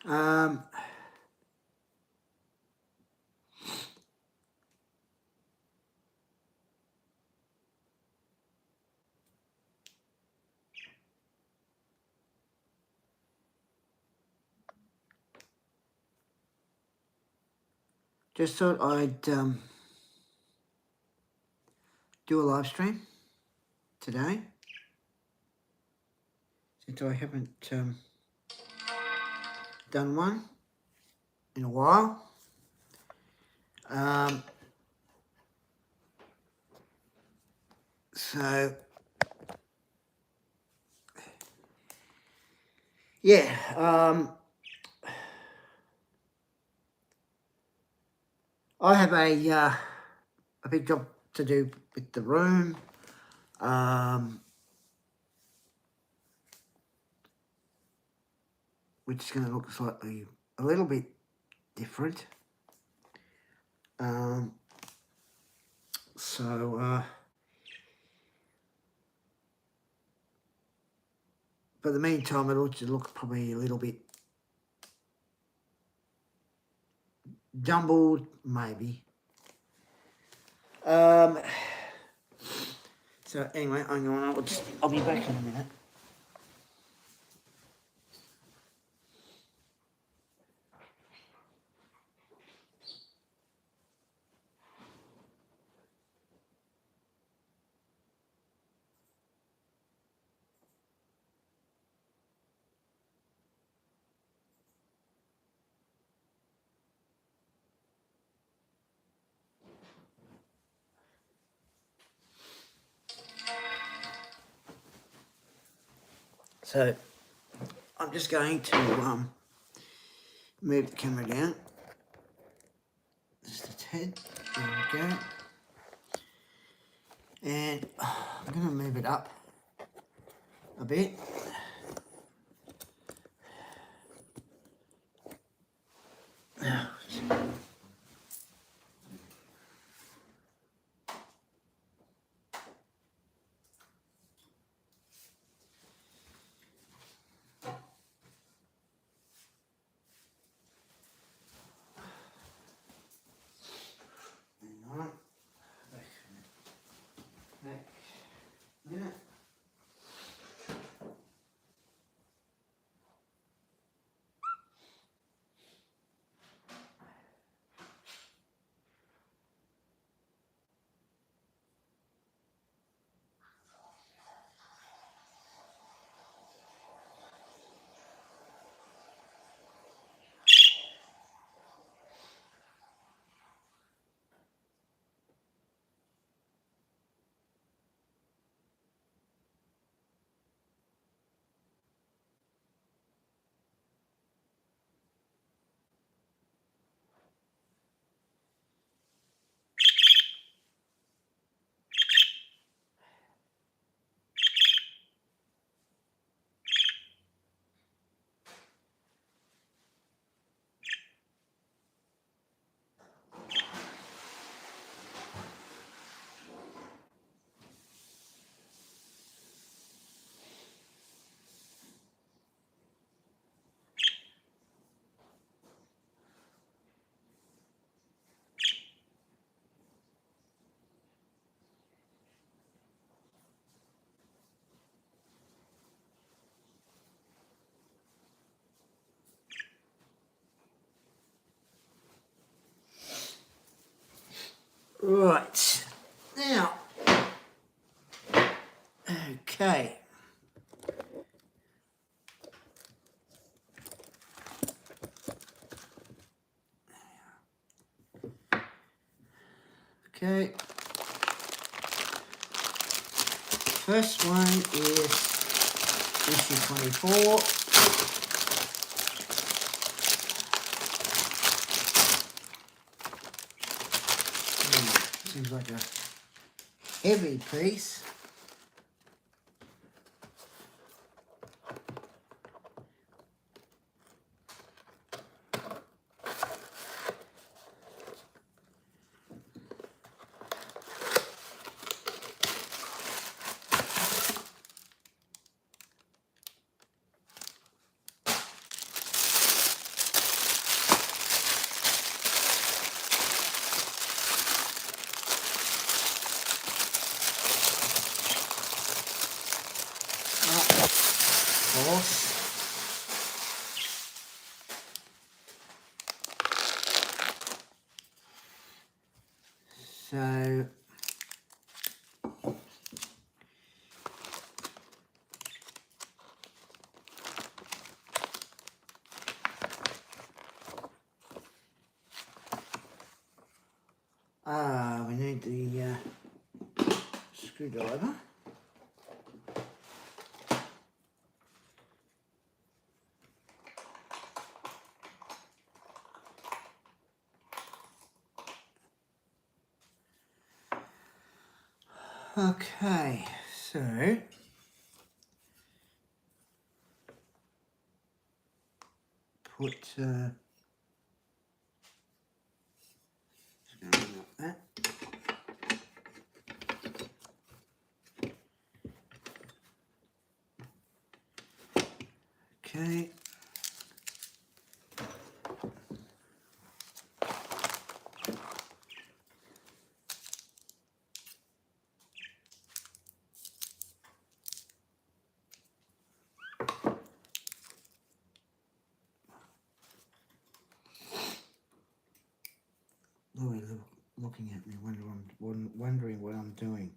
Um, just thought I'd do a live stream today, since I haven't done one in a while. So yeah, I have a big job to do with the room. Which is going to look slightly a little bit different. But in the meantime, it'll just look probably a little bit jumbled, maybe. So anyway, I'll be back in a minute. So I'm just going to move the camera down. Just its head. There we go. And I'm going to move it up a bit. Right, now, okay. Okay. First one is issue 24. Seems like a heavy piece. course. So we need the screwdriver. Okay, so put just going like that. Okay. Louis looking at me, wondering what I'm doing.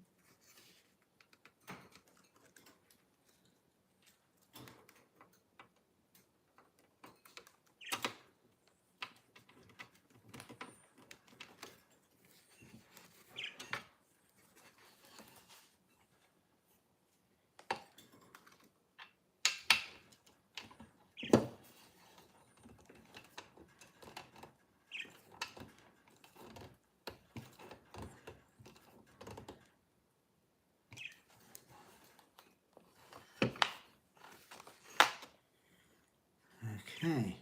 Okay.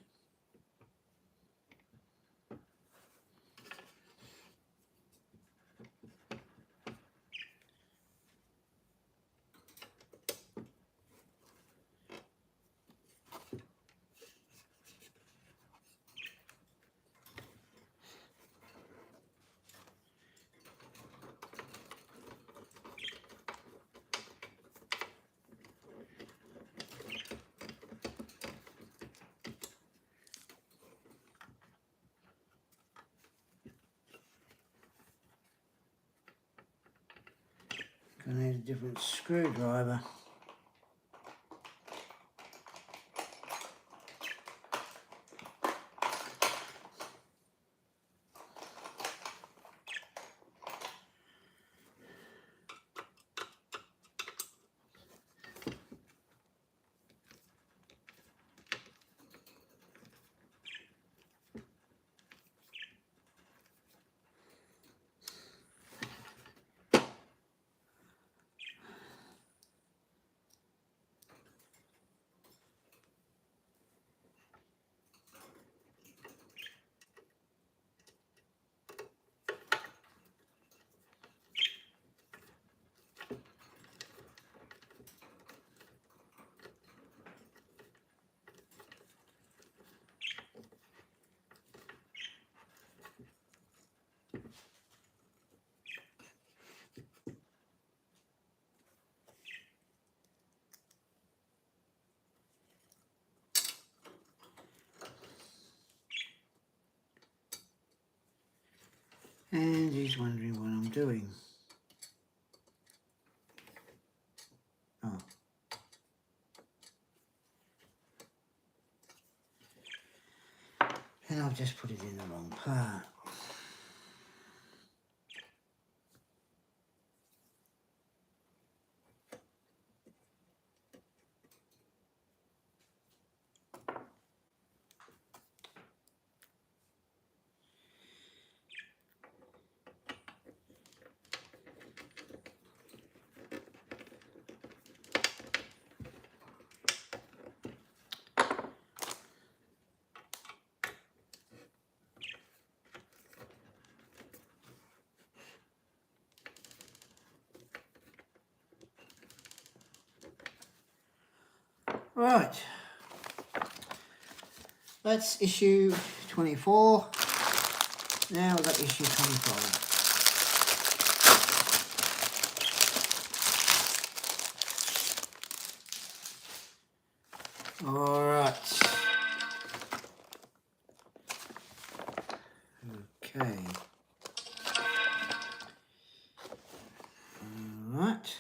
Gonna need a different screwdriver. And he's wondering what I'm doing. Oh. And I've just put it in the wrong part. Right, that's issue 24. Now we've got issue 25. All right. Okay. All right.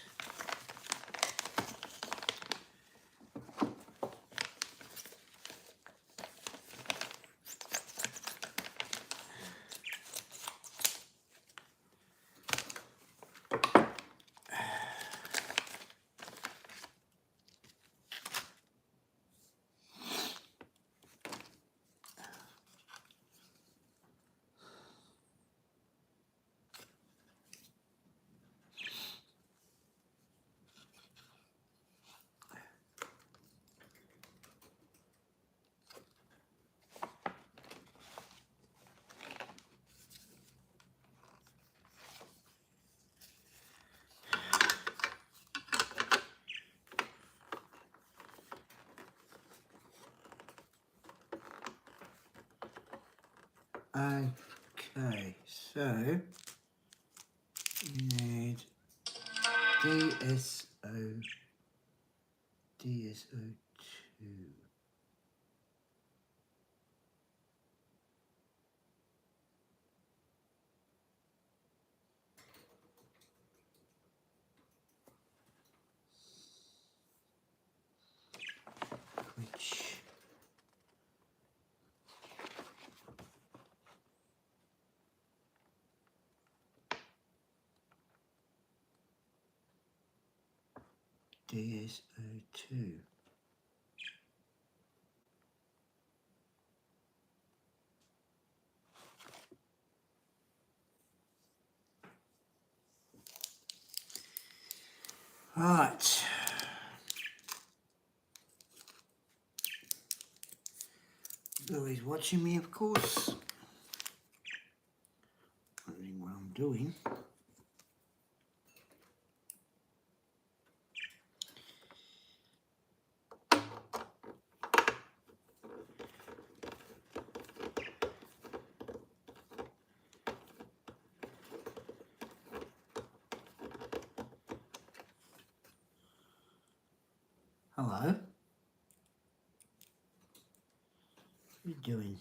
Okay, so you need DSO2. Which DSO2. Right. Louis watching me, of course. Wondering what I'm doing. Hello. What are you doing?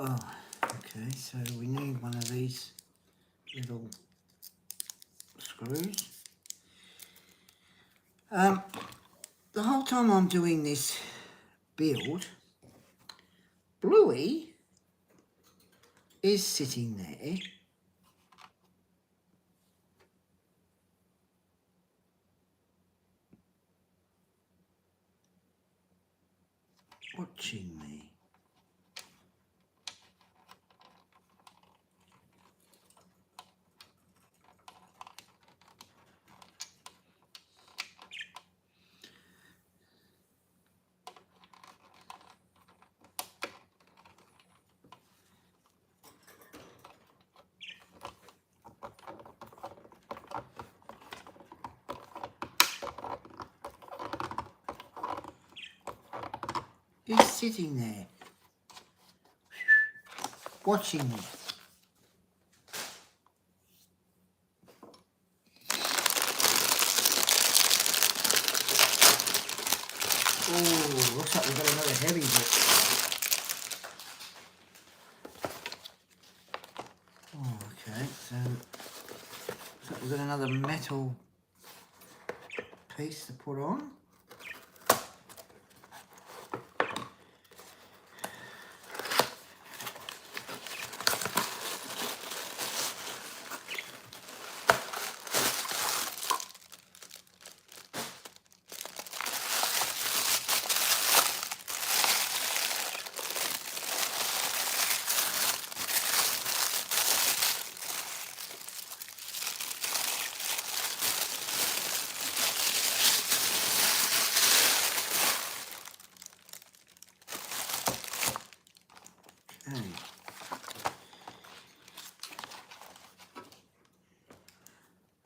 Oh, okay, so we need one of these little screws. The whole time I'm doing this build, Bluey is sitting there watching me. He's sitting there watching me. Oh, looks like we've got another heavy bit. Oh, okay, so looks like we've got another metal piece to put on.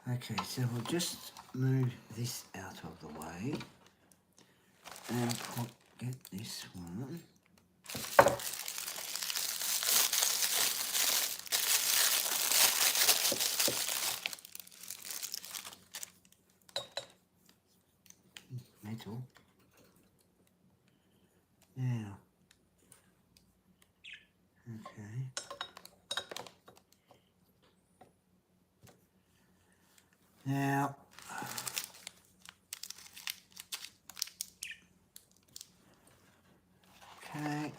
Okay, so we'll just move this out of the way and get this one. Metal. Now, okay. Now, okay.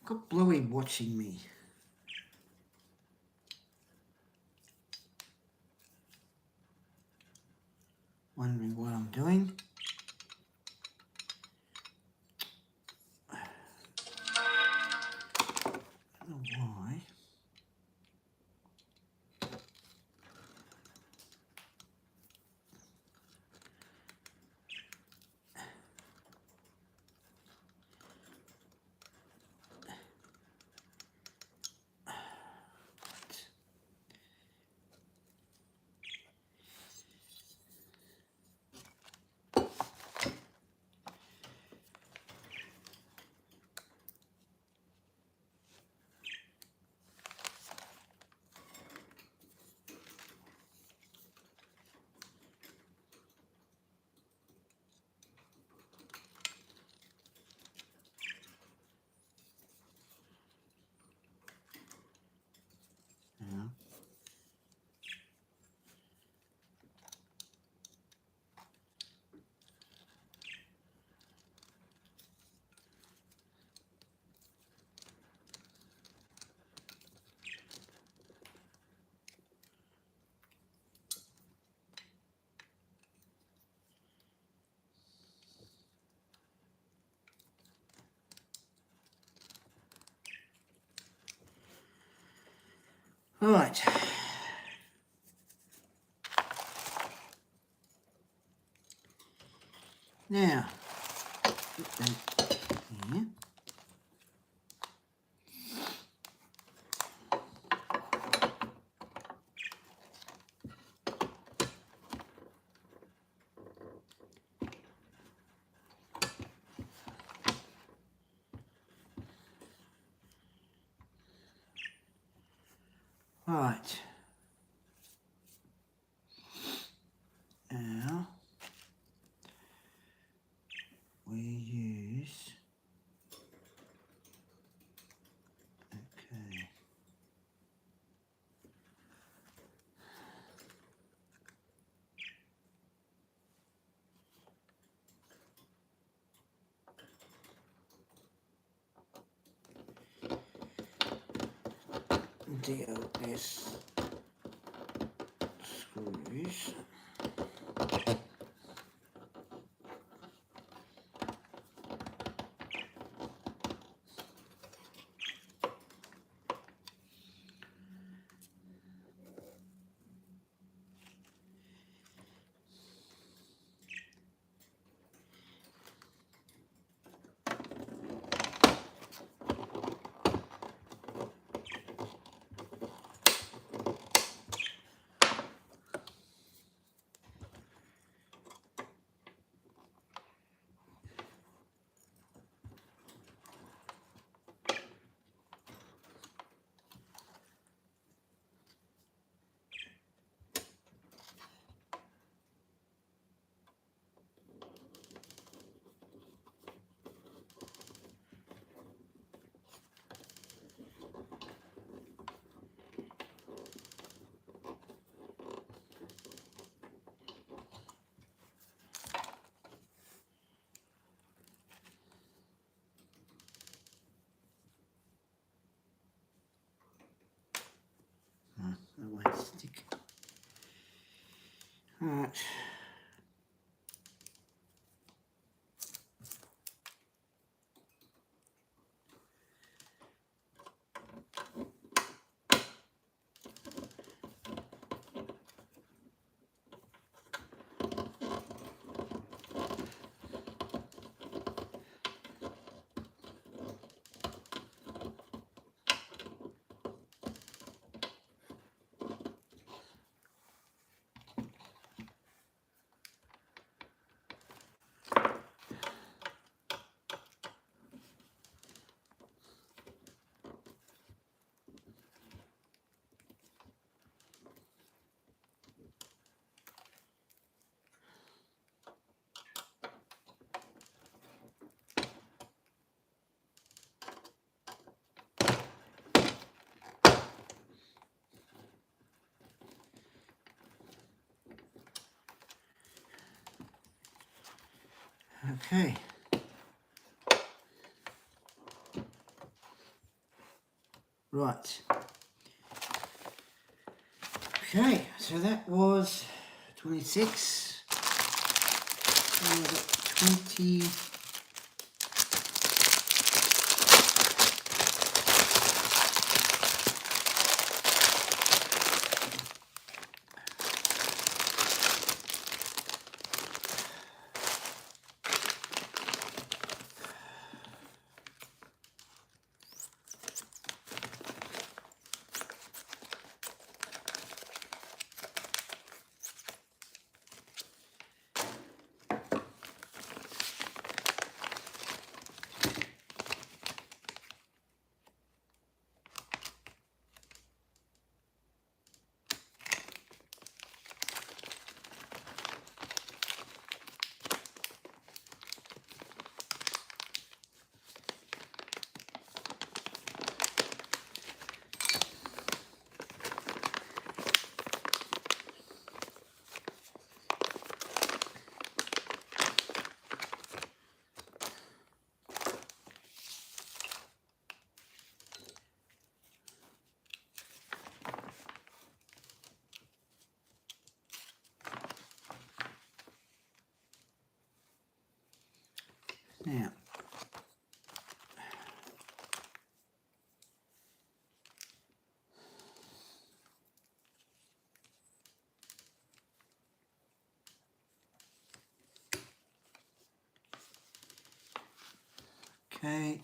Got Bluey watching me. Wondering what I'm doing. I don't know why. Right. Now, put that here. Right. Now we use, okay. DLS screws. That won't stick. Right. Okay. Right. Okay, so that was 26. Now we've got 20. Now, Okay.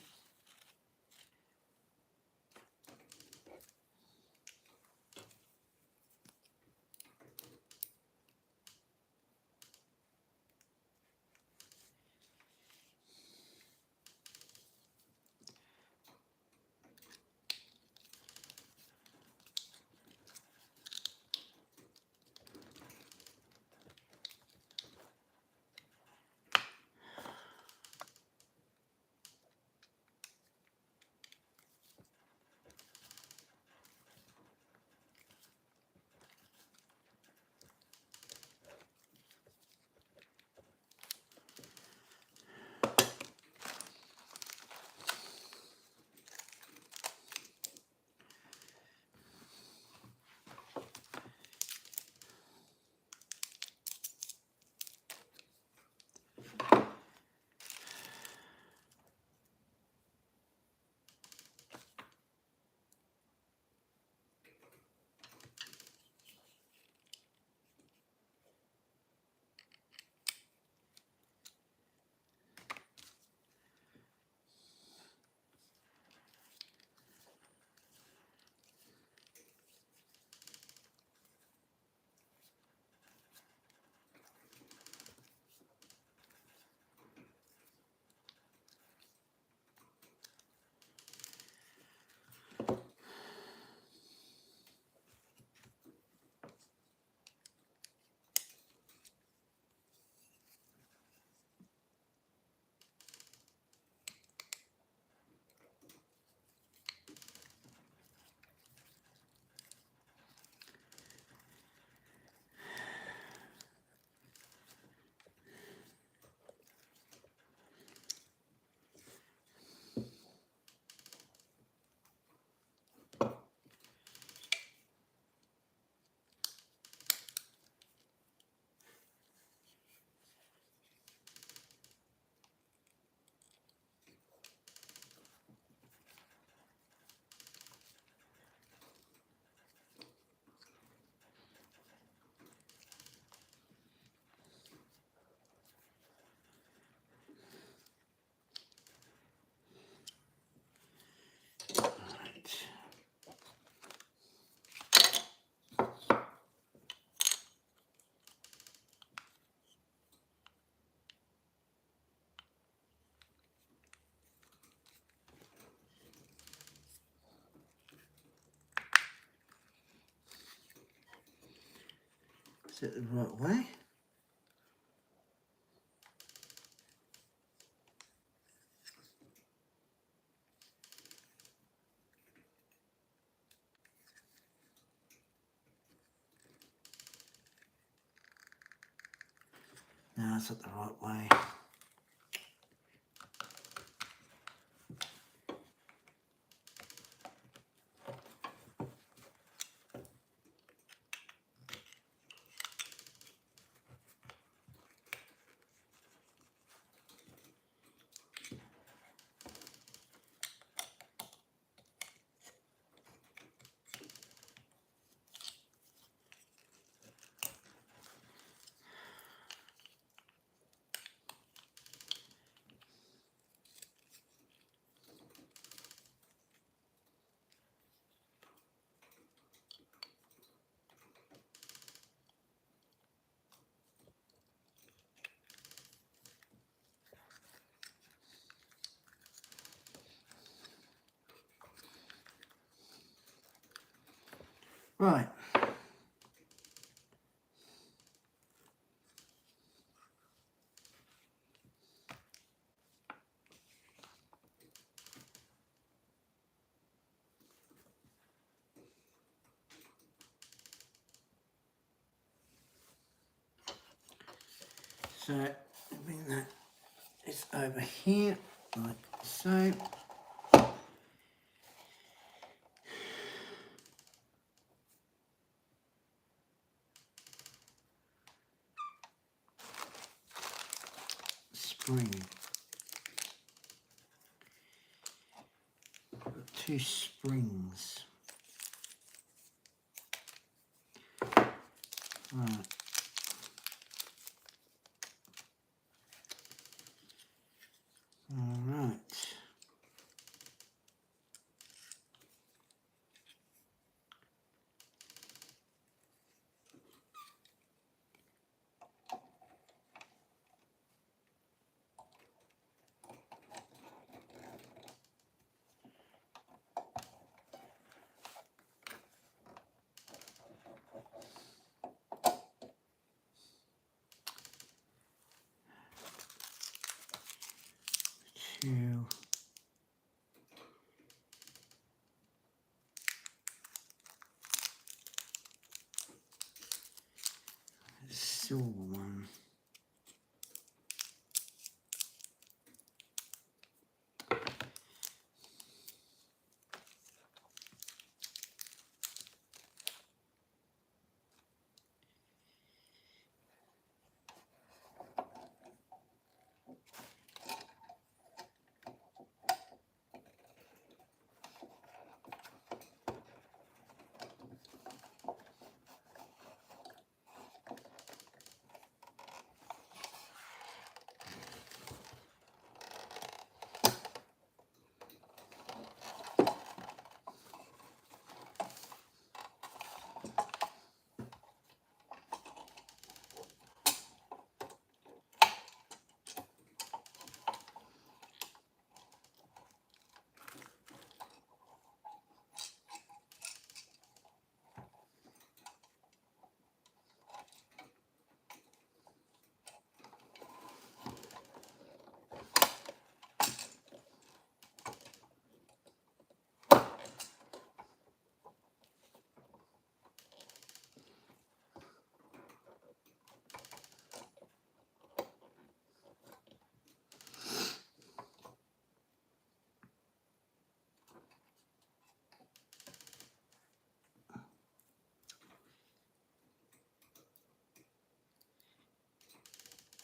Is it the right way? No, it's not the right way. Right. So bring that it's over here like so. Spring. Got two springs. Right. All right. silver one.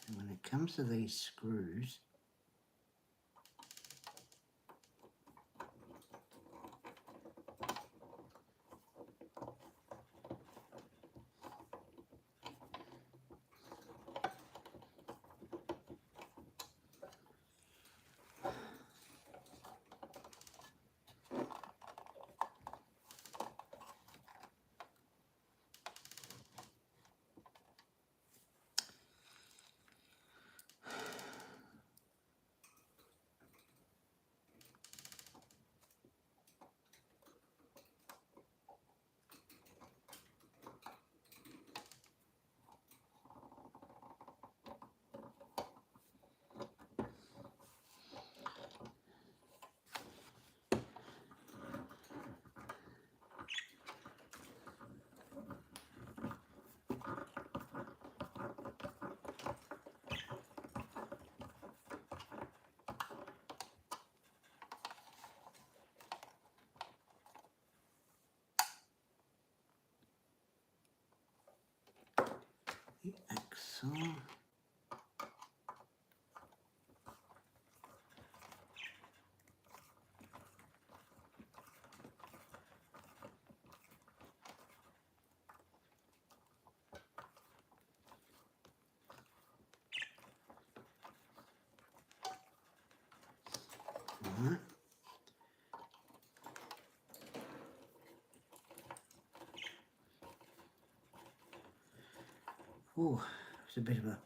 And when it comes to these screws, the axle. Right. Oh, it's a bit of a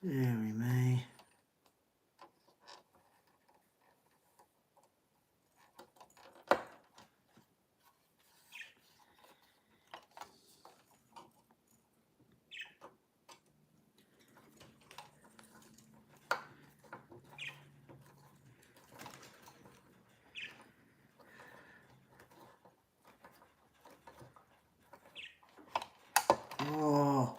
there we may. Oh,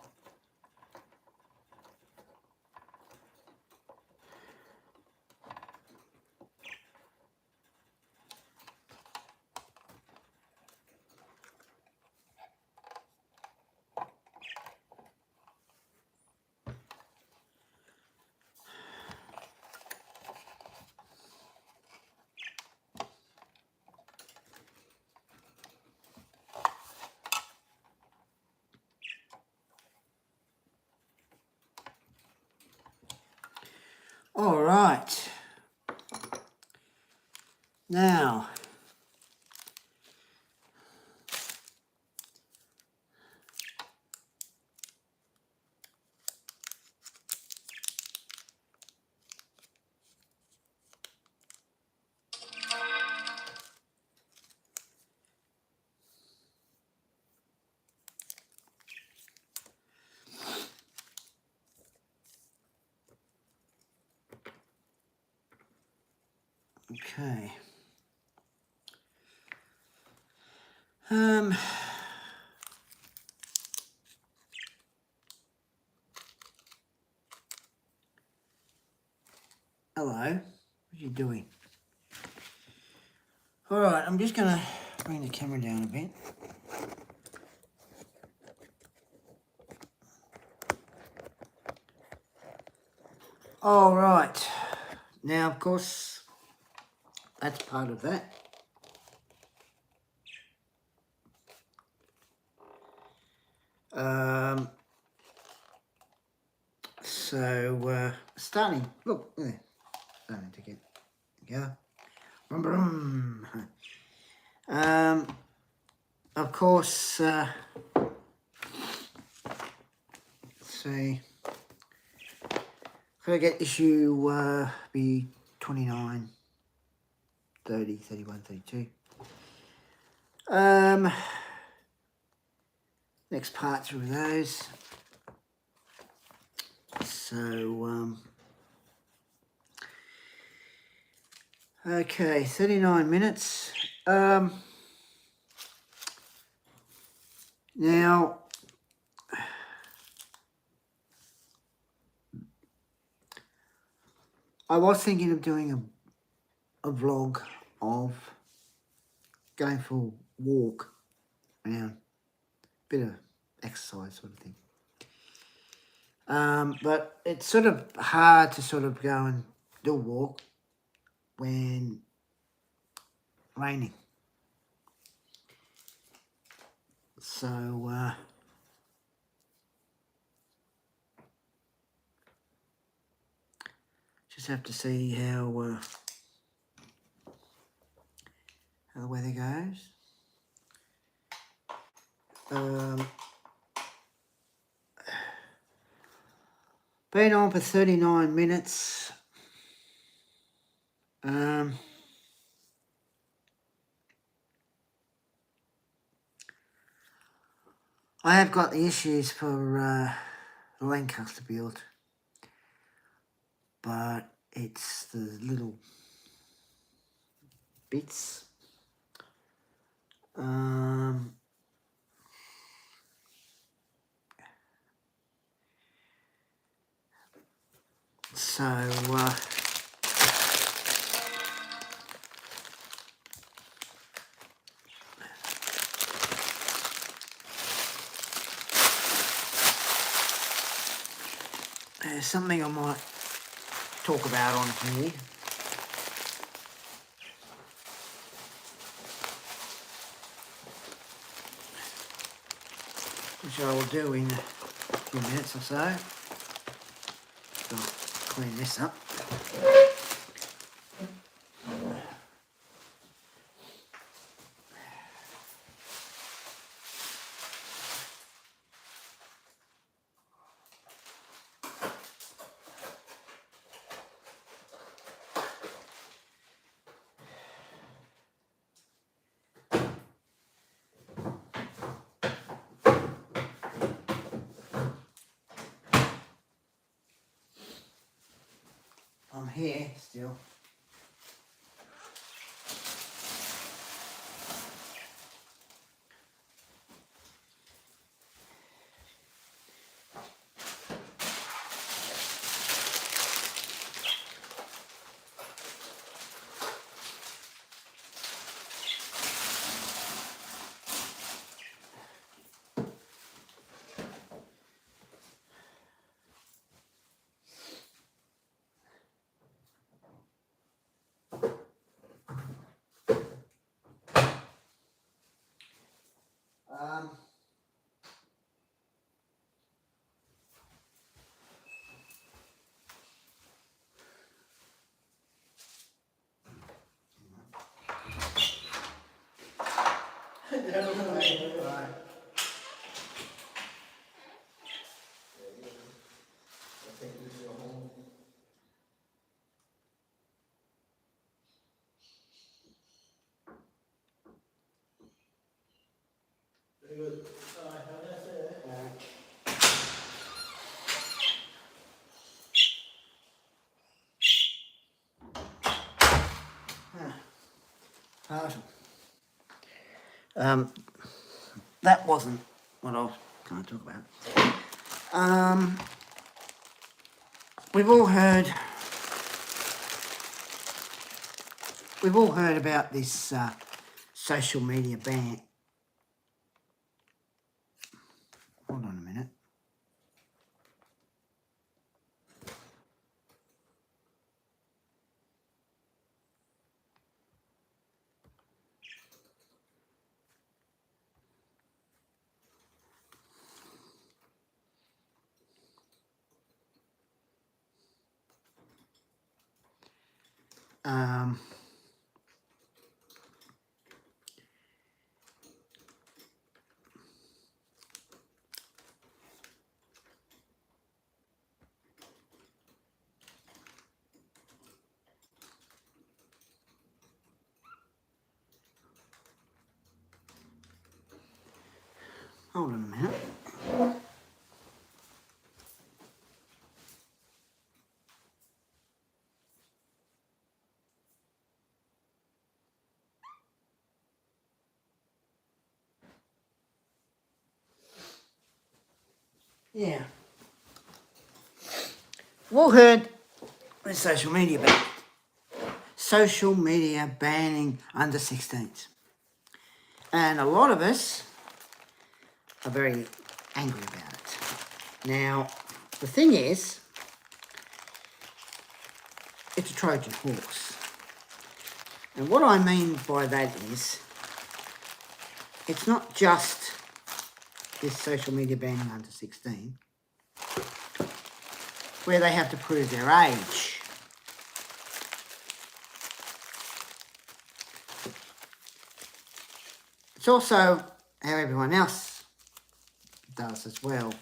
all right. Now, Okay. Hello. What are you doing? All right, I'm just going to bring the camera down a bit. All right. Now, of course, that's part of that. So, starting, look, there, starting to get together. Of course, see, gotta get issue be 29, 30, 31, 32. Next part through those. So, okay, 39 minutes. Now, I was thinking of doing a vlog of going for a walk around, bit of exercise sort of thing. But it's sort of hard to sort of go and do a walk when raining. So, just have to see how the weather goes. Been on for 39 minutes. I have got the issues for the Lancaster build, but it's the little bits. So, there's something I might talk about on here. Which I will do in a few minutes or so. I'll clean this up. I'm here still. Right. Very good. Alright, have a nice day. Partial. That wasn't what I was going to talk about. We've all heard about this social media ban. Hold on a minute. Hold on a minute. Yeah. We've all heard the social media ban. Social media banning under 16s. And a lot of us are very angry about it. Now, the thing is, it's a Trojan horse. And what I mean by that is, it's not just this social media banning under 16, where they have to prove their age. It's also how everyone else does as well.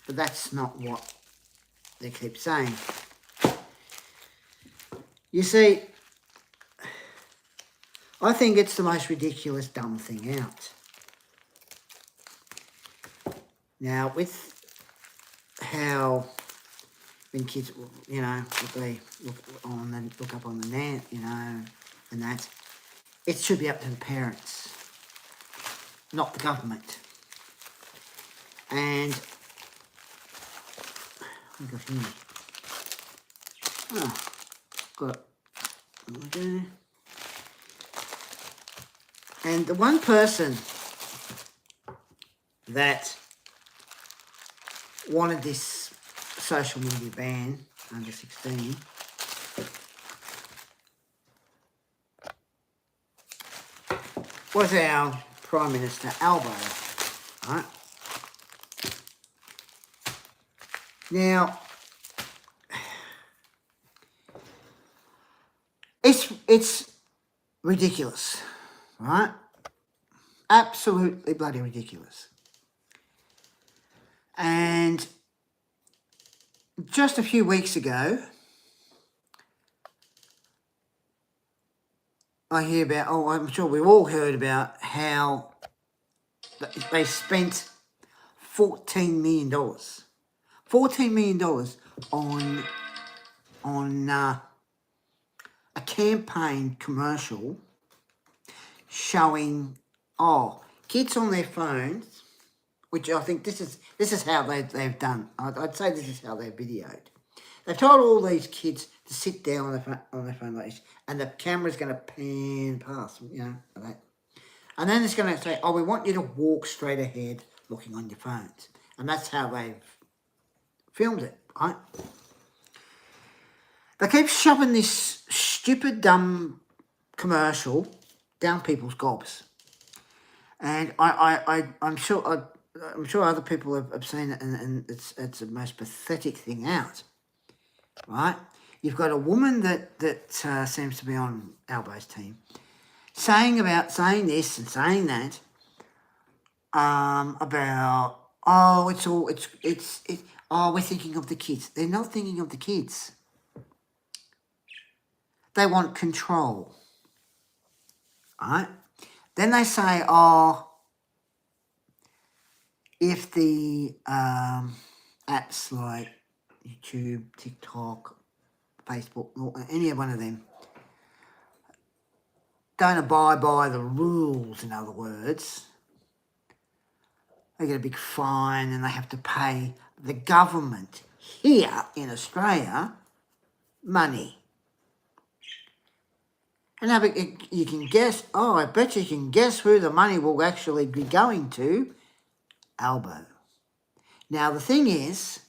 But that's not what they keep saying. You see, I think it's the most ridiculous dumb thing out. Now, with how when kids, you know, what they look up on the net, you know, and that, it should be up to the parents, not the government. And what have we got here? Oh, got okay. And the one person that wanted this social media ban under 16 was our Prime Minister Albo, right? Now, it's ridiculous, right? Absolutely bloody ridiculous. And just a few weeks ago, I hear about, I'm sure we've all heard about how they spent $14 million. $14 million on a campaign commercial showing kids on their phones, which I think this is how they've done. I'd say this is how they've videoed. They've told all these kids to sit down on their phone like this, and the camera's going to pan past, you know, like that. And then it's going to say, we want you to walk straight ahead looking on your phones. And that's how they've filmed it, right? They keep shoving this stupid, dumb commercial down people's gobs. And I'm sure other people have seen it, and it's the most pathetic thing out, right? You've got a woman that seems to be on Albo's team, saying this and saying that, about we're thinking of the kids. They're not thinking of the kids. They want control, right? Then they say, if the apps like YouTube, TikTok, Facebook, or any one of them don't abide by the rules, in other words, they get a big fine and they have to pay the government here in Australia money. And now you can guess, I bet you can guess who the money will actually be going to. Albo. Now the thing is,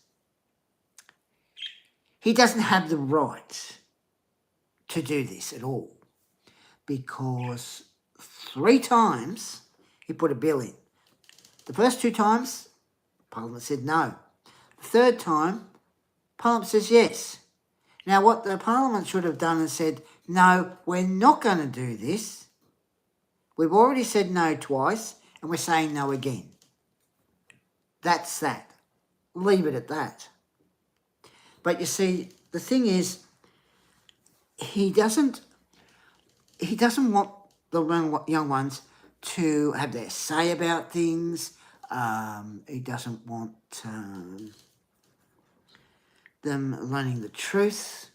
he doesn't have the right to do this at all, because 3 times he put a bill in. The first 2 times, Parliament said no. The third time, Parliament says yes. Now what the Parliament should have done is said, no, we're not going to do this. We've already said no twice and we're saying no again. That's that. Leave it at that. But you see, the thing is, he doesn't want the young ones to have their say about things. He doesn't want them learning the truth.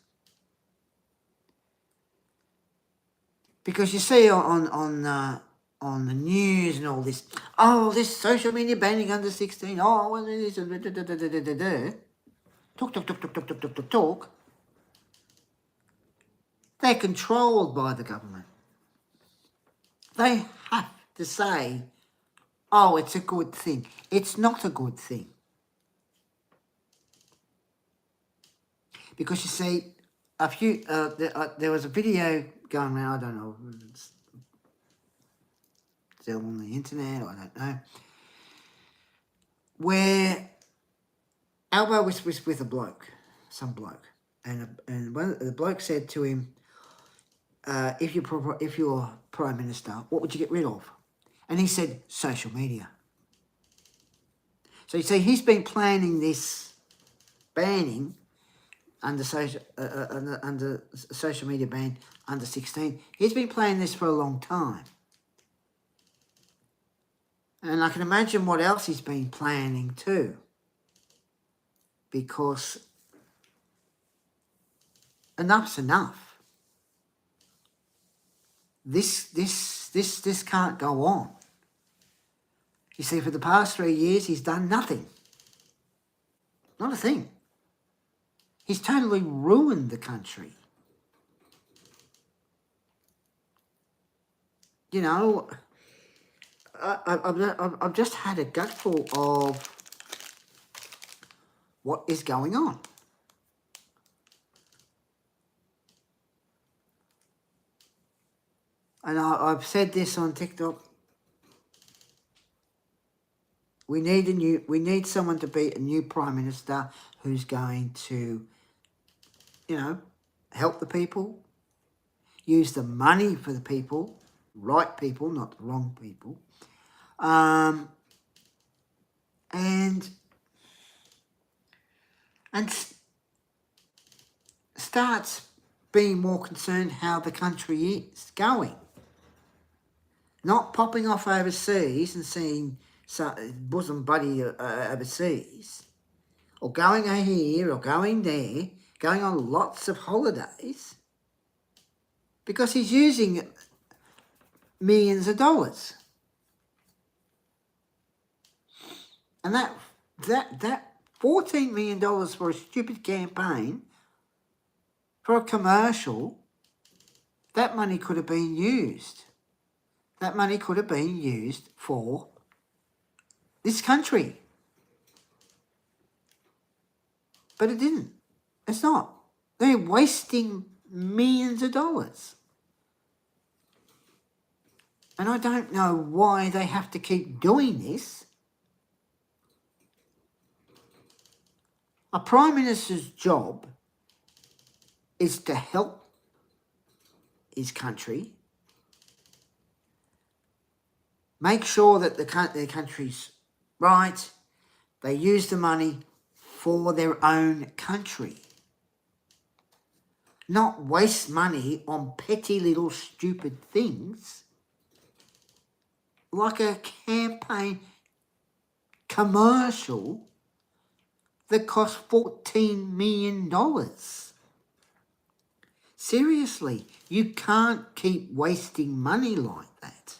Because you see on the news and all this, this social media banning under 16, well, it is, talk. They're controlled by the government. They have to say, it's a good thing. It's not a good thing. Because you see, there was a video going around, I don't know, it's still on the internet, I don't know, where Albo was with a bloke, some bloke, and the bloke said to him, if you're Prime Minister, what would you get rid of? And he said, social media. So you see, he's been planning this banning under social media ban under 16. He's been planning this for a long time. And I can imagine what else he's been planning too. Because enough's enough. This can't go on. You see, for the past 3 years, he's done nothing. Not a thing. He's totally ruined the country. You know, I've just had a gutful of what is going on. And I've said this on TikTok. We need someone to be a new Prime Minister who's going to, help the people, use the money for the people, right people, not the wrong people, and starts being more concerned how the country is going. Not popping off overseas and seeing bosom buddy overseas, or going here or going there, going on lots of holidays, because he's using millions of dollars. And that $14 million for a stupid campaign, for a commercial, that money could have been used. That money could have been used for this country. But it didn't. It's not. They're wasting millions of dollars. And I don't know why they have to keep doing this. A Prime Minister's job is to help his country, make sure that their country's right, they use the money for their own country. Not waste money on petty little stupid things like a campaign commercial that cost $14 million. Seriously, you can't keep wasting money like that.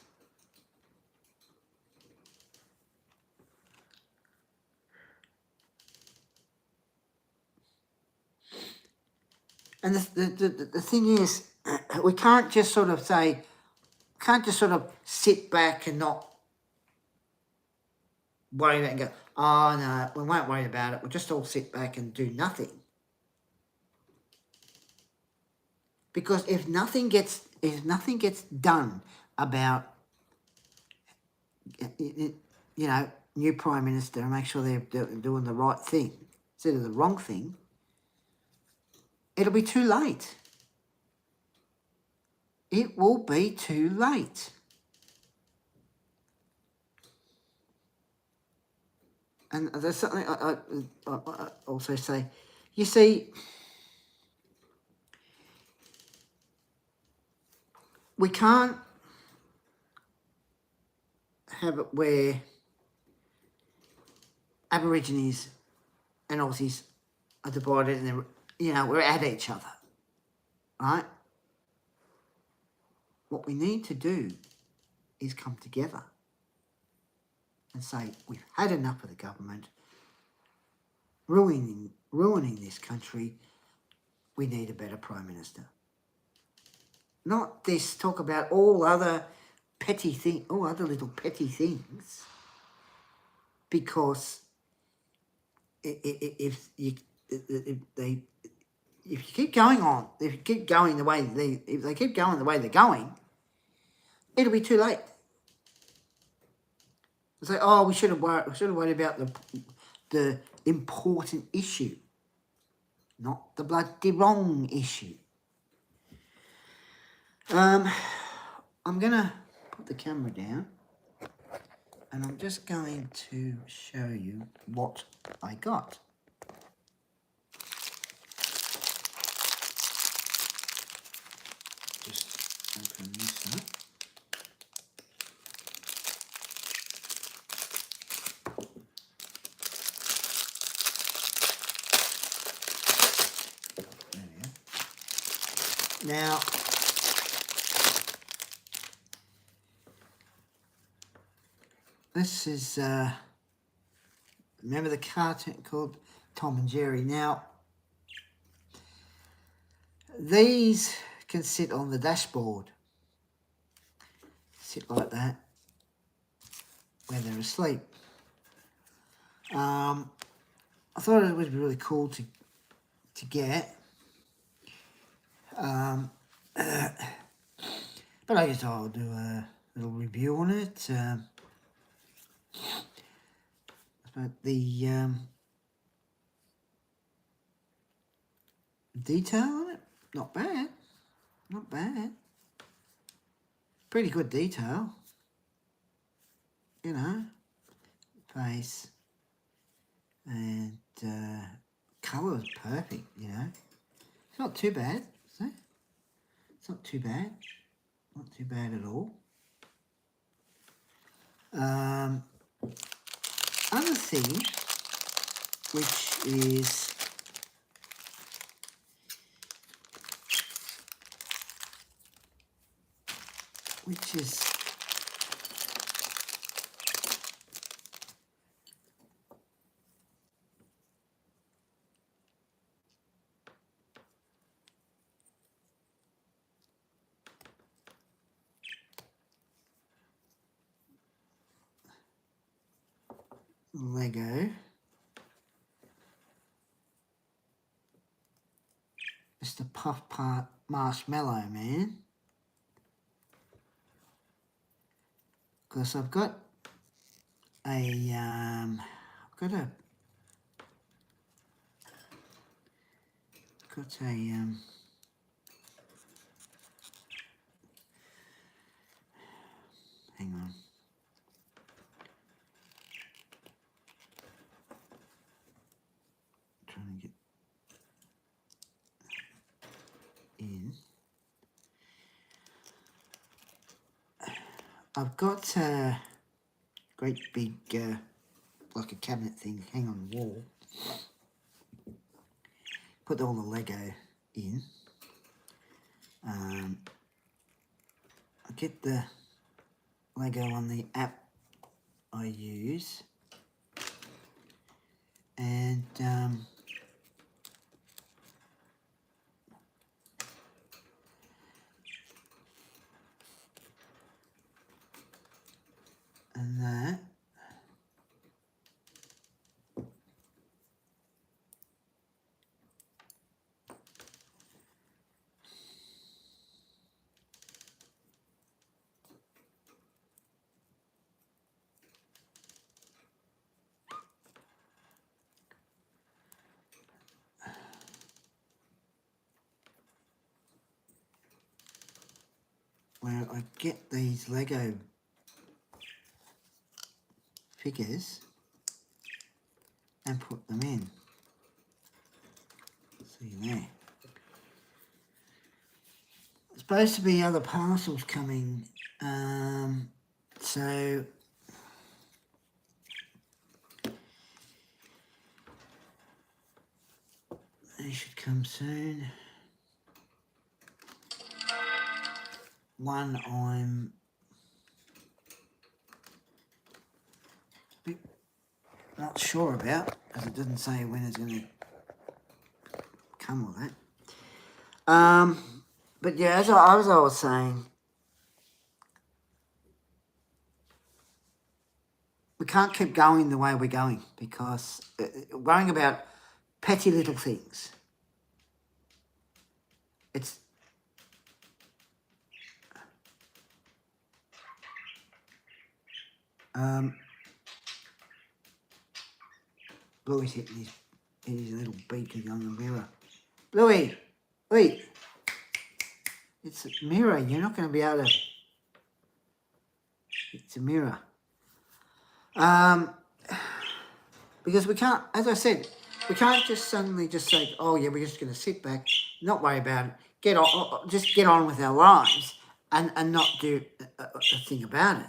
And the thing is, we can't just sort of say, can't just sort of sit back and not worry about it and go, oh no, we won't worry about it. We'll just all sit back and do nothing. Because if nothing gets done about, you know, new Prime Minister and make sure they're doing the right thing instead of the wrong thing, it'll be too late. It will be too late. And there's something I also say, you see, we can't have it where Aborigines and Aussies are divided and they're, you know, we're at each other, right? What we need to do is come together and say, we've had enough of the government ruining this country. We need a better Prime Minister. Not this talk about all other little petty things, because if you keep going the way they're going, it'll be too late. It's like, oh, we should have worried about the important issue, not the bloody wrong issue. I'm gonna put the camera down, and I'm just going to show you what I got. Just open this up. There we go. Now, this is, remember the cartoon called Tom and Jerry? Now, these can sit on the dashboard. Sit like that when they're asleep. I thought it was really cool to get. But I guess I'll do a little review on it. But the detail on it, not bad. Not bad. Pretty good detail. You know, face and colour is perfect, you know. It's not too bad, is it? It's not too bad. Not too bad at all. Other thing, which is Lego. Mr. Puff Part Marshmallow Man. Because I've got a hang on. Trying to get in. I've got a great big, like a cabinet thing, hang on the wall. Put all the Lego in. I get the Lego on the app I use, and that. Where I get these Lego figures and put them in. See there. There's supposed to be other parcels coming, so they should come soon. One I'm a bit not sure about, because it doesn't say when it's going to come or that. But yeah, as I was saying, we can't keep going the way we're going, because worrying about petty little things. It's Bluey's hitting his little beacon on the mirror. Bluey, wait. It's a mirror. You're not going to be able to. It's a mirror. Because we can't, as I said, we can't just suddenly just say, oh yeah, we're just going to sit back, not worry about it, just get on with our lives and not do a thing about it.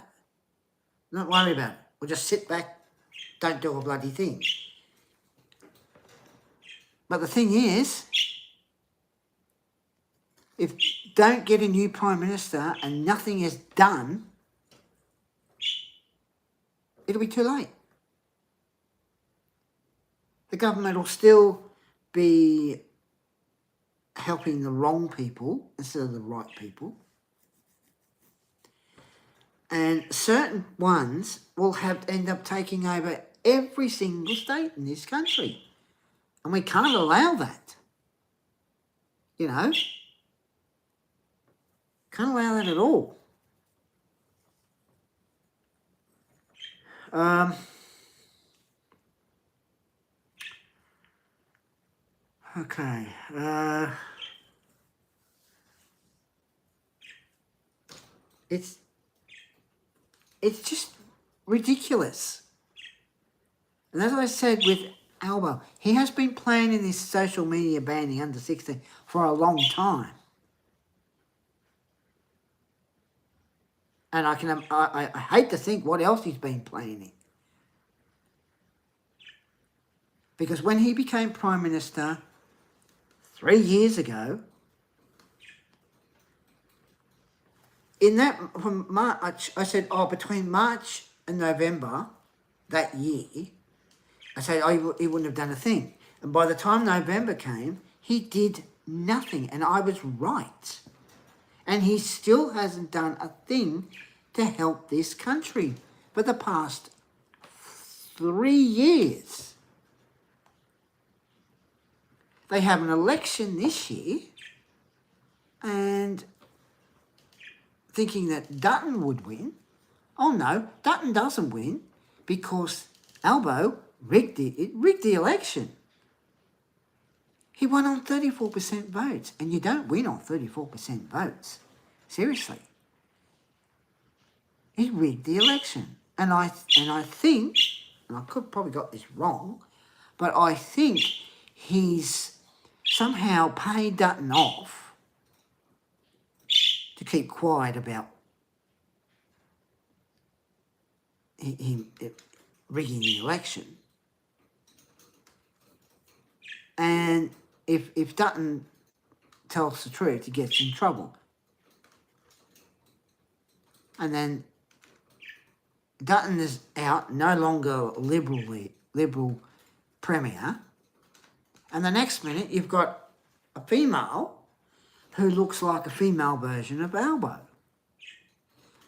Not worry about it. We'll just sit back, don't do a bloody thing. But the thing is, if don't get a new Prime Minister and nothing is done, it'll be too late. The government will still be helping the wrong people instead of the right people. And certain ones will end up taking over every single state in this country. And we can't allow that. You know? Can't allow that at all. Okay. It's just ridiculous. And as I said with Albo, he has been planning this social media banning under 16 for a long time. And I hate to think what else he's been planning. Because when he became Prime Minister 3 years ago, in that, from March, I said, between March and November that year, I said, he wouldn't have done a thing. And by the time November came, he did nothing. And I was right. And he still hasn't done a thing to help this country for the past 3 years. They have an election this year, and thinking that Dutton would win. Oh no, Dutton doesn't win because Albo rigged the election. He won on 34% votes, and you don't win on 34% votes. Seriously. He rigged the election. And I think, and I could probably got this wrong, but I think he's somehow paid Dutton off to keep quiet about him rigging the election. And if Dutton tells the truth, he gets in trouble. And then Dutton is out, no longer Liberal Premier. And the next minute, you've got a female who looks like a female version of Albo.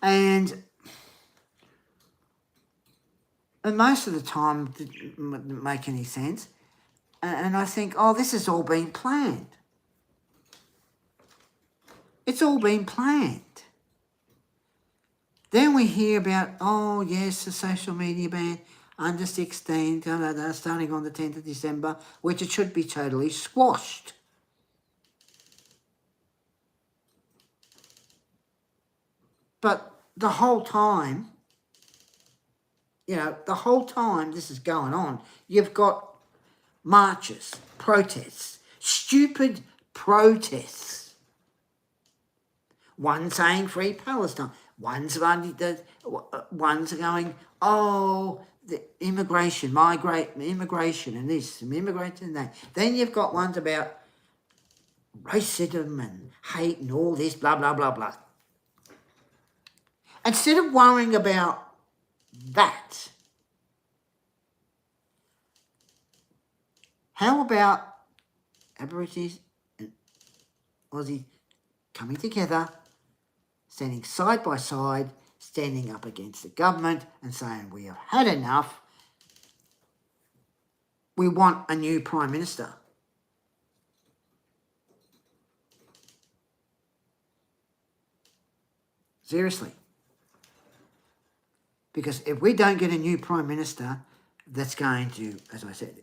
And most of the time, it didn't make any sense. And I think, oh, this has all been planned. It's all been planned. Then we hear about, oh, yes, the social media ban, under 16, starting on the 10th of December, which it should be totally squashed. But the whole time, the whole time this is going on, you've got marches, protests, stupid protests. One saying free Palestine. One's going, oh, the immigration and this, immigration and that. Then you've got ones about racism and hate and all this, blah, blah, blah, blah. Instead of worrying about that, how about Aborigines and Aussies coming together, standing side by side, standing up against the government and saying, we have had enough, we want a new Prime Minister. Seriously. Because if we don't get a new Prime Minister that's going to, as I said,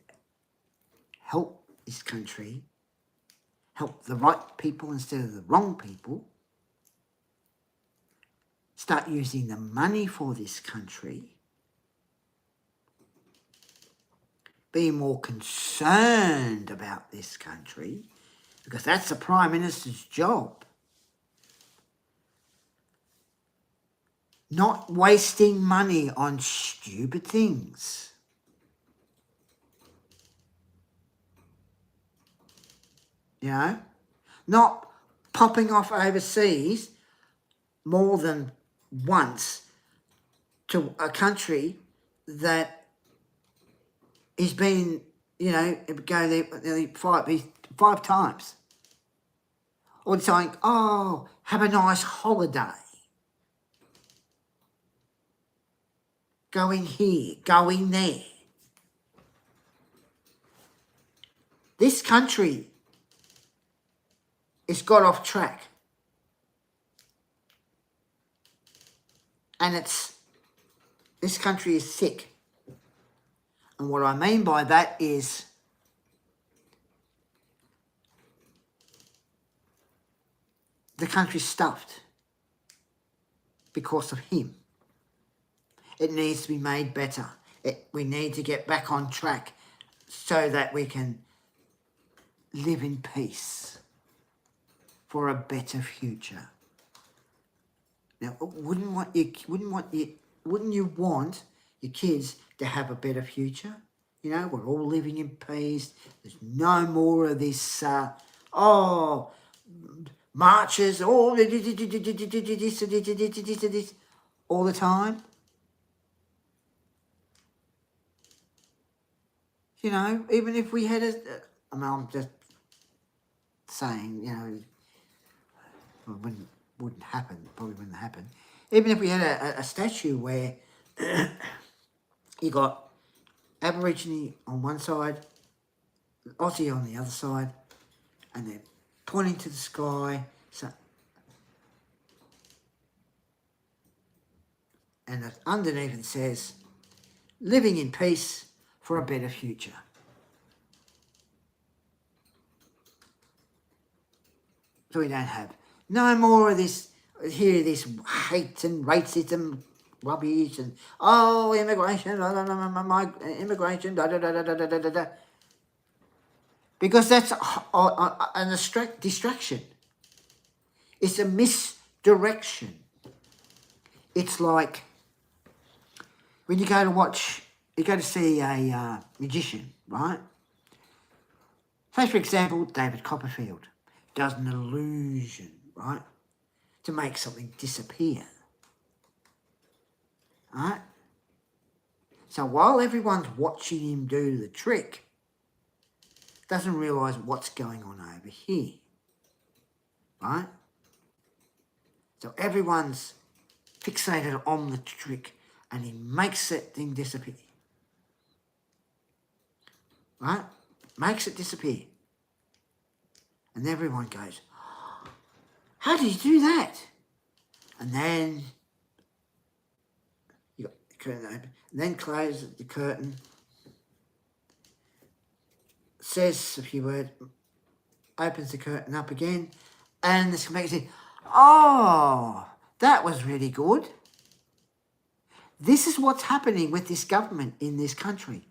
help this country, help the right people instead of the wrong people, start using the money for this country, be more concerned about this country, because that's the Prime Minister's job. Not wasting money on stupid things. Not popping off overseas more than once to a country that has been, go there nearly five times. Or saying, oh, have a nice holiday. Going here, going there. This country has got off track. And this country is sick. And what I mean by that is the country's stuffed because of him. It needs to be made better. We need to get back on track so that we can live in peace for a better future. Now, wouldn't you want your kids to have a better future? We're all living in peace. There's no more of this, marches, all the time. Even if we had I'm just saying, it wouldn't happen, probably wouldn't happen. Even if we had a statue where you got Aborigine on one side, Aussie on the other side, and they're pointing to the sky, and underneath it says, living in peace for a better future. So we don't have no more of this hate and racism rubbish and immigration, immigration, because that's a distraction. It's a misdirection. It's like when you go to see a magician, right? Say, for example, David Copperfield. does an illusion, right, to make something disappear. Right? So while everyone's watching him do the trick, doesn't realise what's going on over here. Right? So everyone's fixated on the trick and he makes that thing disappear. Right? Makes it disappear. And everyone goes, how did you do that? And then you got the curtain open. And then closes the curtain, says a few words, opens the curtain up again, and this makes it, oh, that was really good. This is what's happening with this government in this country,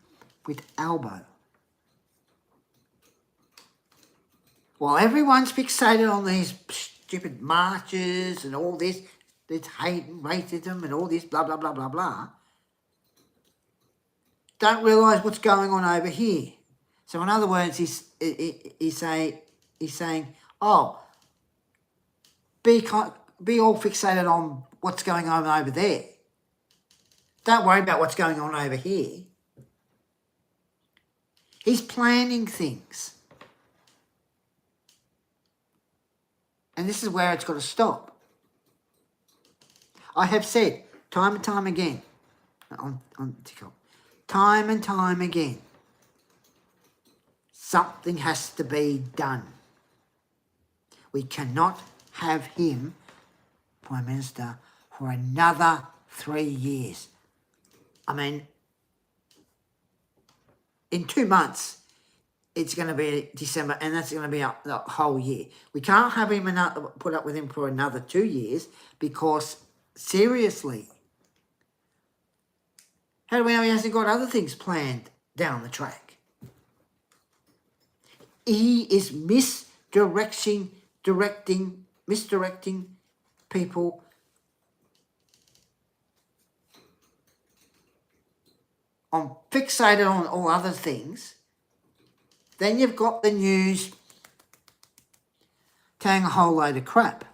with Albo. While everyone's fixated on these stupid marches and all this hate and racism and all this blah, blah, blah, blah, blah, don't realise what's going on over here. So in other words, he's saying, oh, be all fixated on what's going on over there. Don't worry about what's going on over here. He's planning things. And this is where it's got to stop. I have said time and time again on TikTok, time and time again, something has to be done. We cannot have him Prime Minister for another 3 years. I mean, in 2 months, it's going to be December, and that's going to be the whole year. We can't have him put up with him for another 2 years because, seriously, how do we know he hasn't got other things planned down the track? He is misdirecting people on fixated on all other things. Then you've got the news telling a whole load of crap.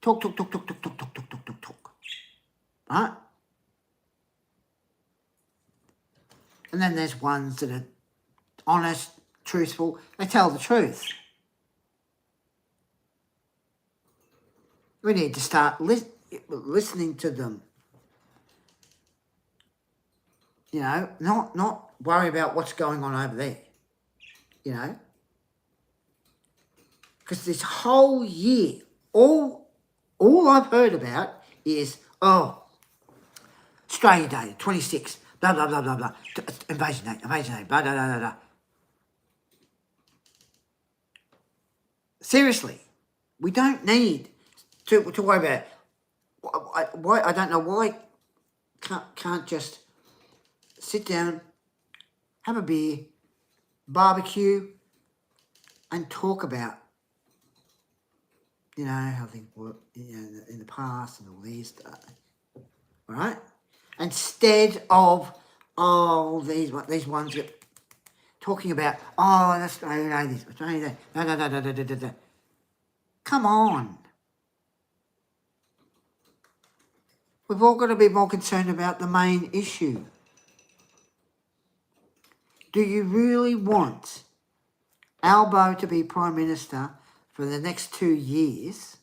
Talk. Right? And then there's ones that are honest, truthful. They tell the truth. We need to start listening to them. You know, not worry about what's going on over there. You know? Because this whole year, all I've heard about is, oh, Australia Day, 26, blah, blah, blah, blah, blah, Invasion Day, blah, blah, blah, blah, blah. Seriously, we don't need to worry about it. Why I don't know why can't just sit down, have a beer, barbecue, and talk about, you know, how things work, you know, in the past and all this stuff, right? Instead of these ones that talking about that's Australia Day, this Australia Day, da. Come on. We've all got to be more concerned about the main issue. Do you really want Albo to be Prime Minister for the next 2 years?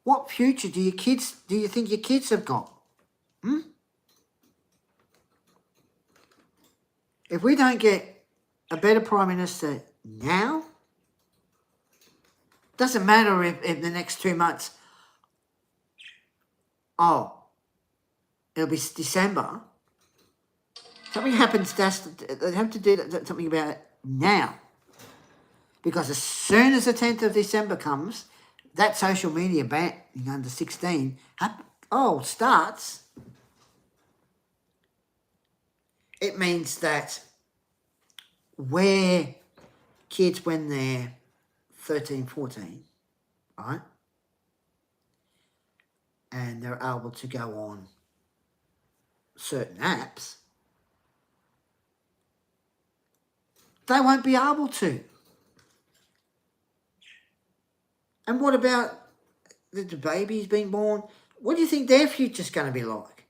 What future do you think your kids have got? If we don't get a better Prime Minister now, doesn't matter if in the next 2 months, it'll be December. Something happens, they have to do something about it now. Because as soon as the 10th of December comes, that social media ban under 16 starts. It means that where kids, when they're 13, 14, right, and they're able to go on certain apps, They won't be able to. And what about the babies being born? What do you think their future's going to be like?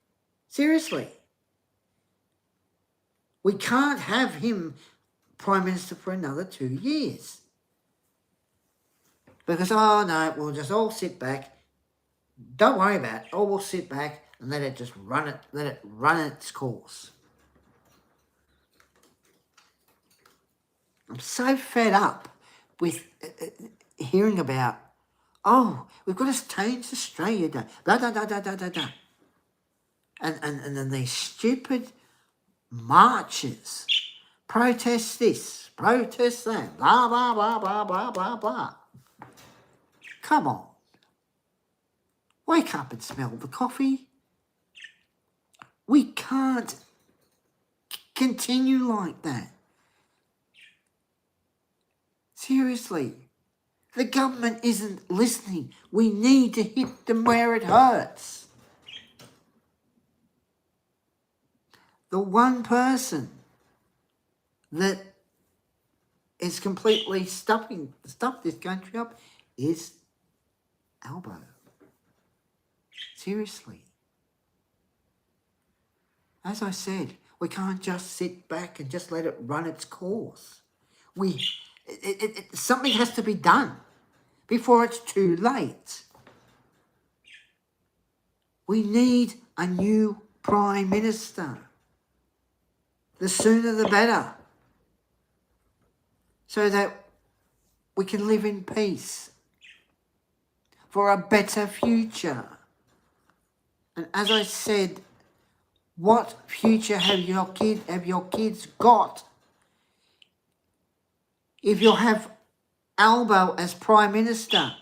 Seriously. We can't have him Prime Minister for another 2 years. Because, oh no, we'll just all sit back. Don't worry about it. Oh, we'll sit back and let it run its course. I'm so fed up with hearing about, oh, we've got to change Australia Day, blah, blah, blah, blah, blah, blah, blah. And then these stupid marches, protest this, protest that, blah, blah, blah, blah, blah, blah, blah. Come on. Wake up and smell the coffee. We can't continue like that. Seriously. The government isn't listening. We need to hit them where it hurts. The one person that is completely stuffed this country up is Albo. Seriously. As I said, we can't just sit back and just let it run its course. Something has to be done before it's too late. We need a new Prime Minister. The sooner the better. So that we can live in peace for a better future. And as I said, what future have your kids got if you have Albo as Prime Minister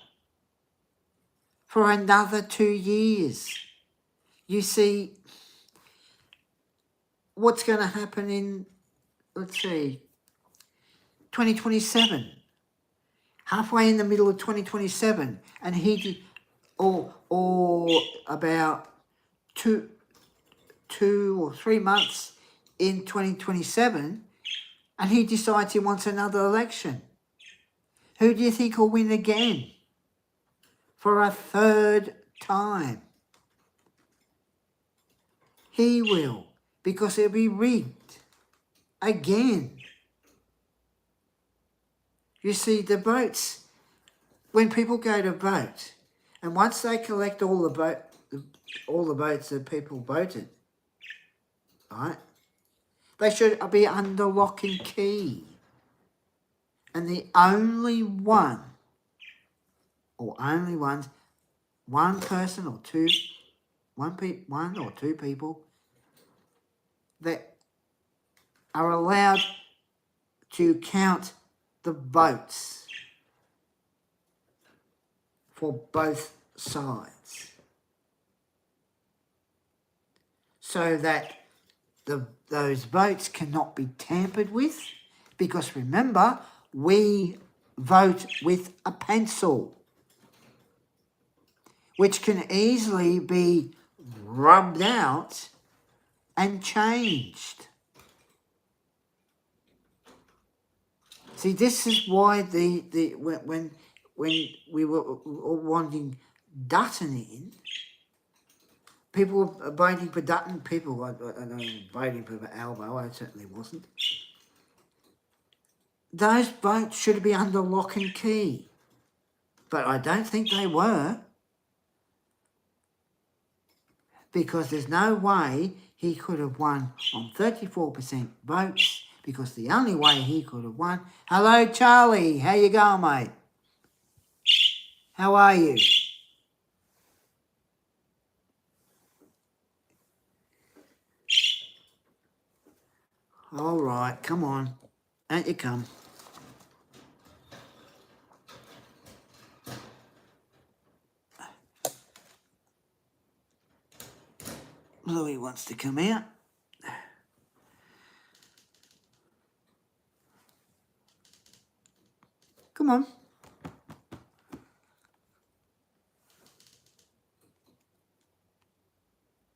for another 2 years? You see, what's going to happen in, let's see, 2027? Halfway in the middle of 2027, and he did, or about two or 3 months in 2027, and he decides he wants another election. Who do you think will win again for a third time? He will, because it'll be rigged again. You see, the votes, when people go to vote, and once they collect all the votes that people voted, right, they should be under lock and key. And the only one, or only ones, one person or two, one or two people that are allowed to count the votes for both sides, so that those votes cannot be tampered with, because remember, we vote with a pencil, which can easily be rubbed out and changed. See, this is why when we were wanting Dutton in, people were voting for Dutton. People, I don't know, voting for Albo. I certainly wasn't. Those votes should be under lock and key, but I don't think they were, because there's no way he could have won on 34% votes, because the only way he could have won... Hello, Charlie. How you going, mate? How are you? All right, come on. Out you come. Louis wants to come out. Come on.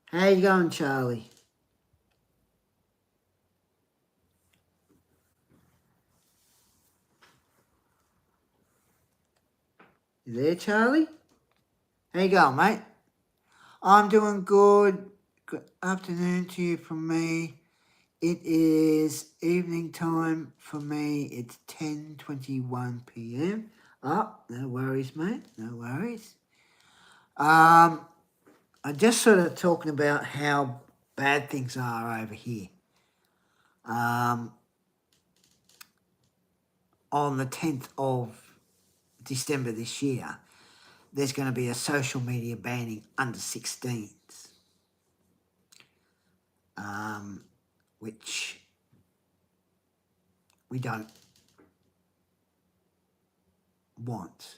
How you going, Charlie? You there, Charlie? How you going, mate? I'm doing good. Good afternoon to you from me. It is evening time for me. It's 10:21 p.m. Oh, no worries, mate. No worries. I'm just sort of talking about how bad things are over here. On the 10th of December this year, there's going to be a social media banning under 16s, which we don't want.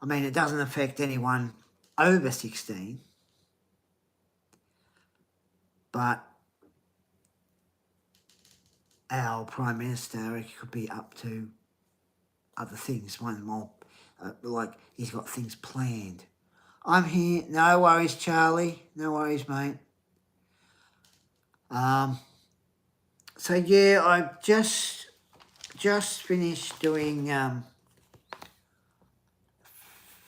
I mean, it doesn't affect anyone over 16, but our Prime Minister, it could be up to other things, one more, like he's got things planned. I'm here, no worries, Charlie, no worries, mate. So yeah, I've just finished doing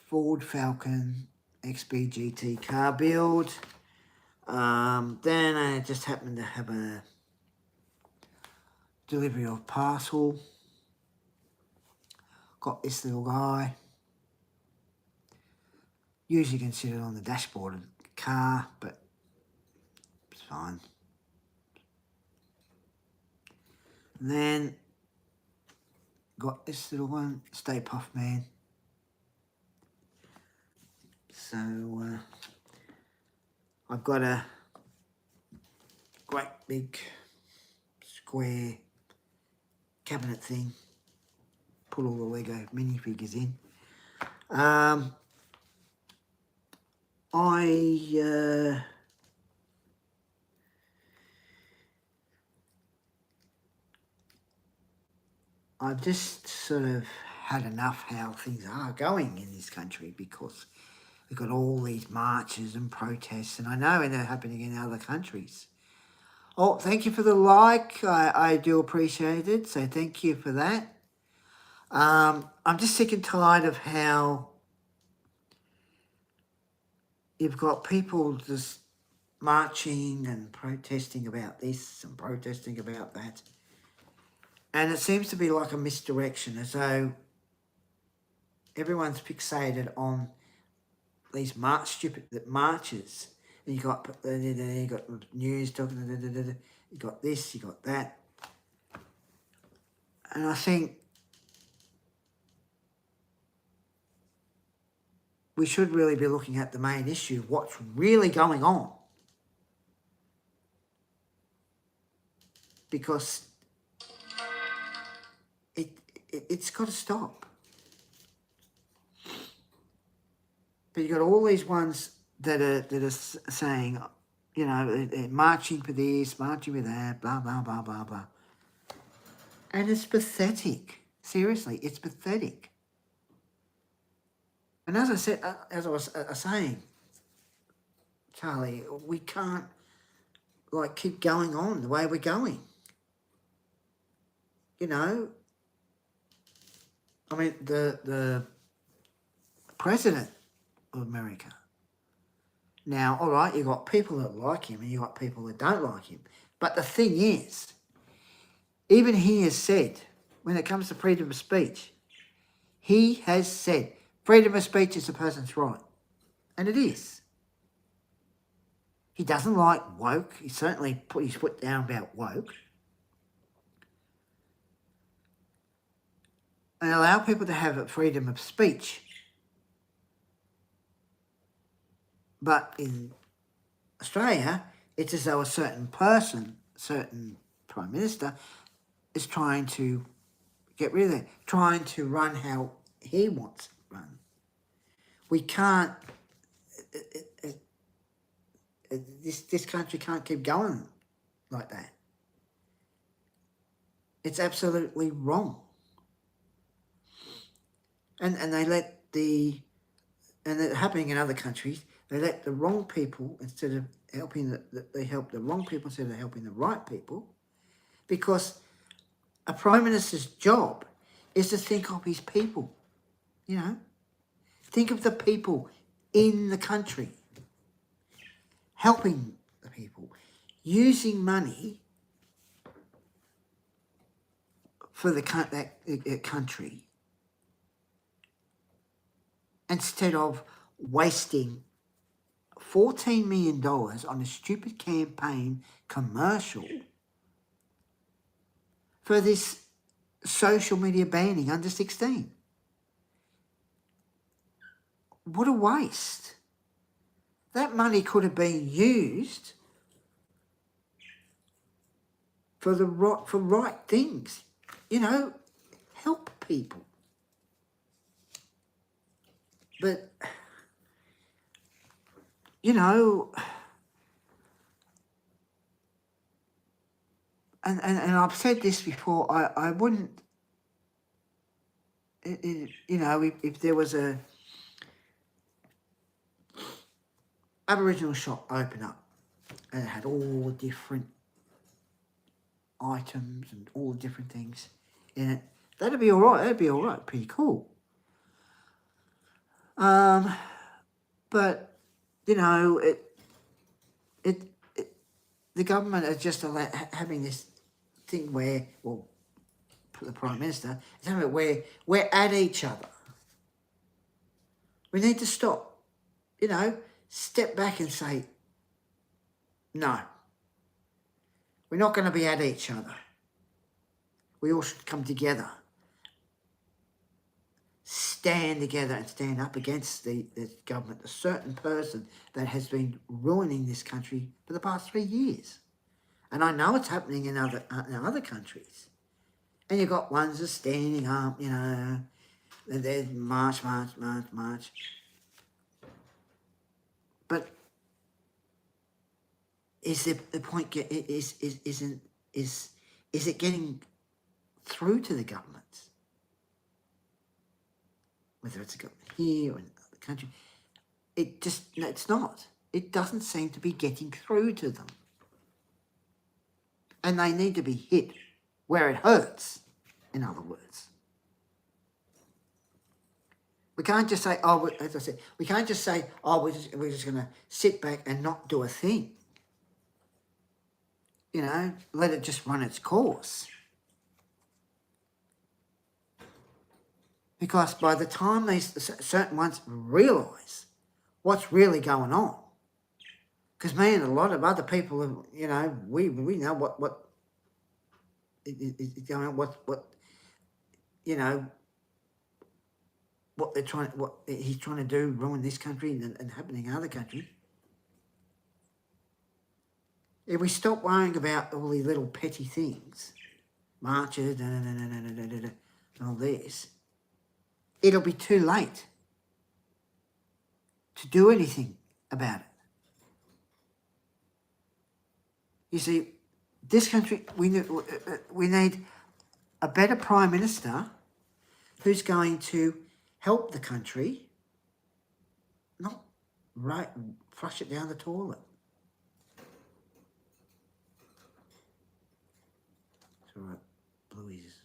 Ford Falcon XB car build. Then I just happened to have a delivery of parcel. Got this little guy. Usually considered on the dashboard of the car, but it's fine. And then got this little one, Stay Puff Man. So I've got a great big square cabinet thing. Put all the Lego minifigures in. I've just sort of had enough how things are going in this country, because we've got all these marches and protests, and I know they're happening in other countries. Oh, thank you for the like. I do appreciate it, so thank you for that. I'm just sick and tired of how you've got people just marching and protesting about this and protesting about that. And it seems to be like a misdirection, as though everyone's fixated on these stupid marches. And you got news talking, you got this, you got that. And I think we should really be looking at the main issue, what's really going on. Because it's got to stop. But you've got all these ones that are saying, you know, they're marching for this, marching for that, blah, blah, blah, blah, blah. And it's pathetic. Seriously, it's pathetic. And as I said, as I was saying, Charlie, we can't keep going on the way we're going. You know, I mean, the president of America. Now, all right, you've got people that like him and you've got people that don't like him. But the thing is, even he has said, when it comes to freedom of speech, he has said freedom of speech is a person's right. And it is. He doesn't like woke. He certainly put his foot down about woke. And allow people to have a freedom of speech. But in Australia, it's as though a certain person, certain Prime Minister, is trying to get rid of it, trying to run how he wants it run. We can't, this country can't keep going like that. It's absolutely wrong. And they let and it's happening in other countries, they let the wrong people, instead of helping, they help the wrong people instead of helping the right people, because a Prime Minister's job is to think of his people, you know. Think of the people in the country, helping the people, using money for that country instead of wasting $14 million on a stupid campaign commercial for this social media banning under 16. What a waste. That money could have been used for right things. You know, help people. But, you know, and I've said this before, I wouldn't, you know, if there was a Aboriginal shop open up and it had all different items and all different things in it, that'd be all right. That'd be all right. Pretty cool. But you know, the government are just having this thing where, well, the Prime Minister is having it where we're at each other. We need to stop. You know, step back and say, no, we're not going to be at each other. We all should come together, stand together and stand up against the government, a certain person that has been ruining this country for the past 3 years. And I know it's happening in other countries. And you've got ones that are standing up, you know, and they're march. But is the point is it getting through to the governments? Whether it's a government here or in the country, it's not. It doesn't seem to be getting through to them. And they need to be hit where it hurts, in other words. We can't just say, oh, as I said, we can't just say, oh, we're just going to sit back and not do a thing. You know, let it just run its course. Because by the time these certain ones realise what's really going on, because, man, a lot of other people, you know, we know what is going on, what you know, what he's trying to do, ruin this country and happening in other countries. If we stop worrying about all these little petty things, marches, and all this, it'll be too late to do anything about it. You see, this country, we need a better Prime Minister who's going to help the country, not flush it down the toilet. It's all right, Bluey's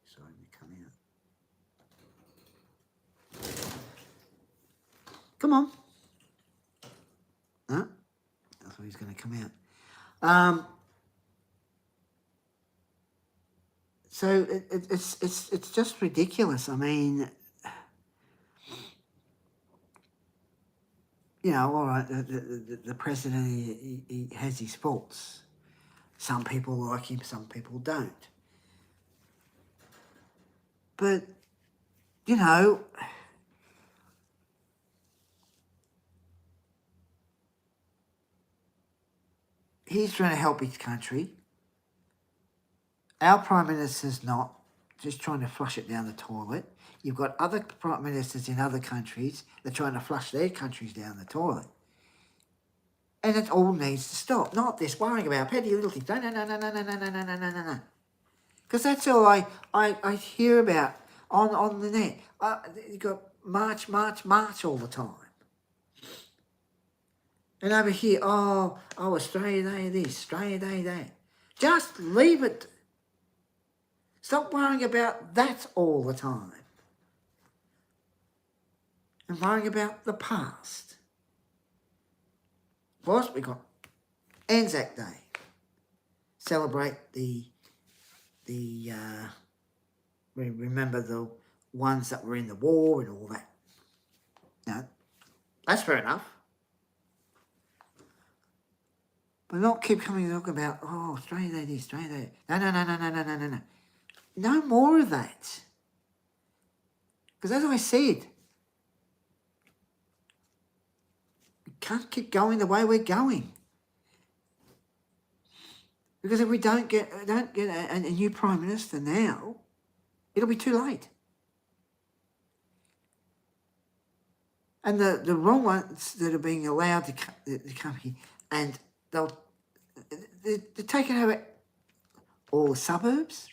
starting to come out. Come on. Huh? I thought he was going to come out. So it's just ridiculous. I mean, you know, all right, the president, he has his faults. Some people like him, some people don't. But, you know, he's trying to help his country. Our Prime Minister's not, just trying to flush it down the toilet. You've got other Prime Ministers in other countries that are trying to flush their countries down the toilet. And it all needs to stop. Not this worrying about petty little things. No. Because that's all I hear about on the net. You've got march all the time. And over here, oh, Australia Day this, Australia Day that. Just leave it. Stop worrying about that all the time. and worrying about the past. Whilst we got Anzac Day, celebrate we remember the ones that were in the war and all that. Now, that's fair enough. But not keep coming and talking about, oh, Australia Day this, Australia Day. No. No more of that. Because as I said, we can't keep going the way we're going. Because if we don't get a new Prime Minister now, it'll be too late. And the wrong ones that are being allowed to come here, and they're taking over all the suburbs,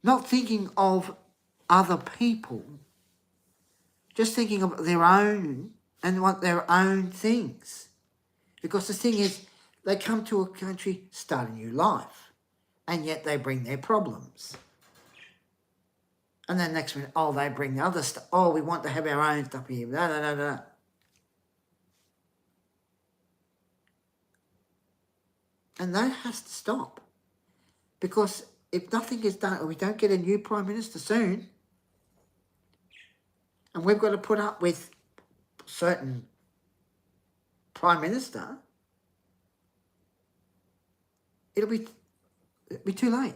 not thinking of other people, just thinking of their own and want their own things. Because the thing is, they come to a country, start a new life, and yet they bring their problems. And then next minute, oh, they bring the other stuff. Oh, we want to have our own stuff here. No. And that has to stop. Because if nothing is done, or we don't get a new Prime Minister soon, and we've got to put up with certain Prime Minister, it'll be too late.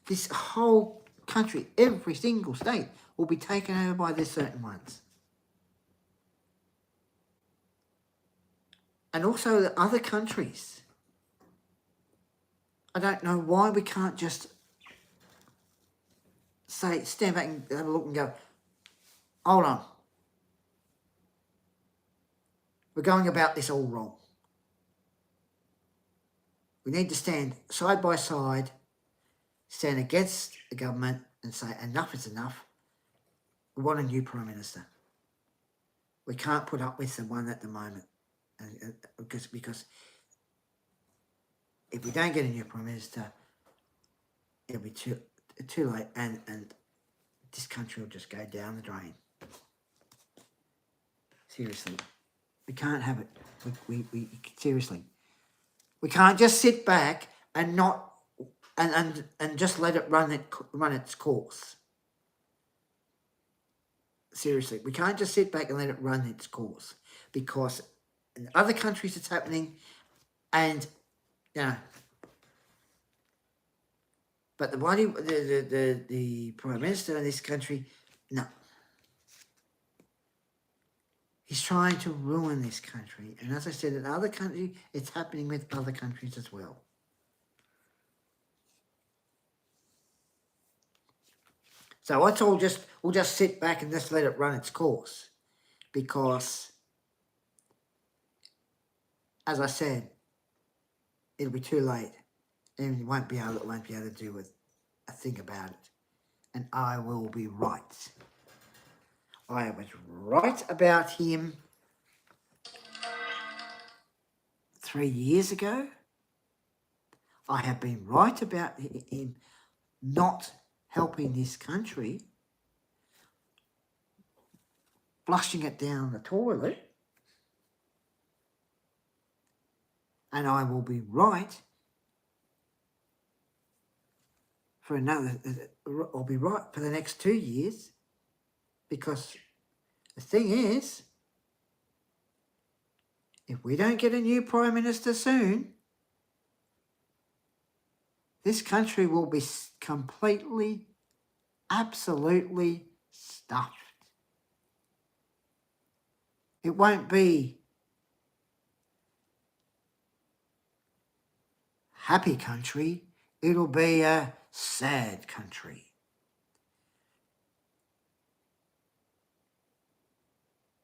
This whole country, every single state, will be taken over by these certain ones. And also the other countries. I don't know why we can't just stand back and have a look and go, hold on. We're going about this all wrong. We need to stand side by side, stand against the government and say enough is enough. We want a new Prime Minister. We can't put up with the one at the moment. Because if we don't get a new Prime Minister, it'll be too late, and this country will just go down the drain. Seriously. We can't have it. We seriously. We can't just sit back and not and just let it run its course. Seriously, we can't just sit back and let it run its course, because in other countries it's happening, and but the Prime Minister in this country, no. He's trying to ruin this country. And as I said, in other countries, it's happening with other countries as well. So we'll just sit back and just let it run its course. Because, as I said, it'll be too late. And you won't be able to do a thing about it. And I will be right. I was right about him 3 years ago. I have been right about him not helping this country, flushing it down the toilet. And I will be right for I'll be right for the next 2 years, because the thing is, if we don't get a new Prime Minister soon, this country will be completely, absolutely stuffed. It won't be happy country, it'll be a sad country.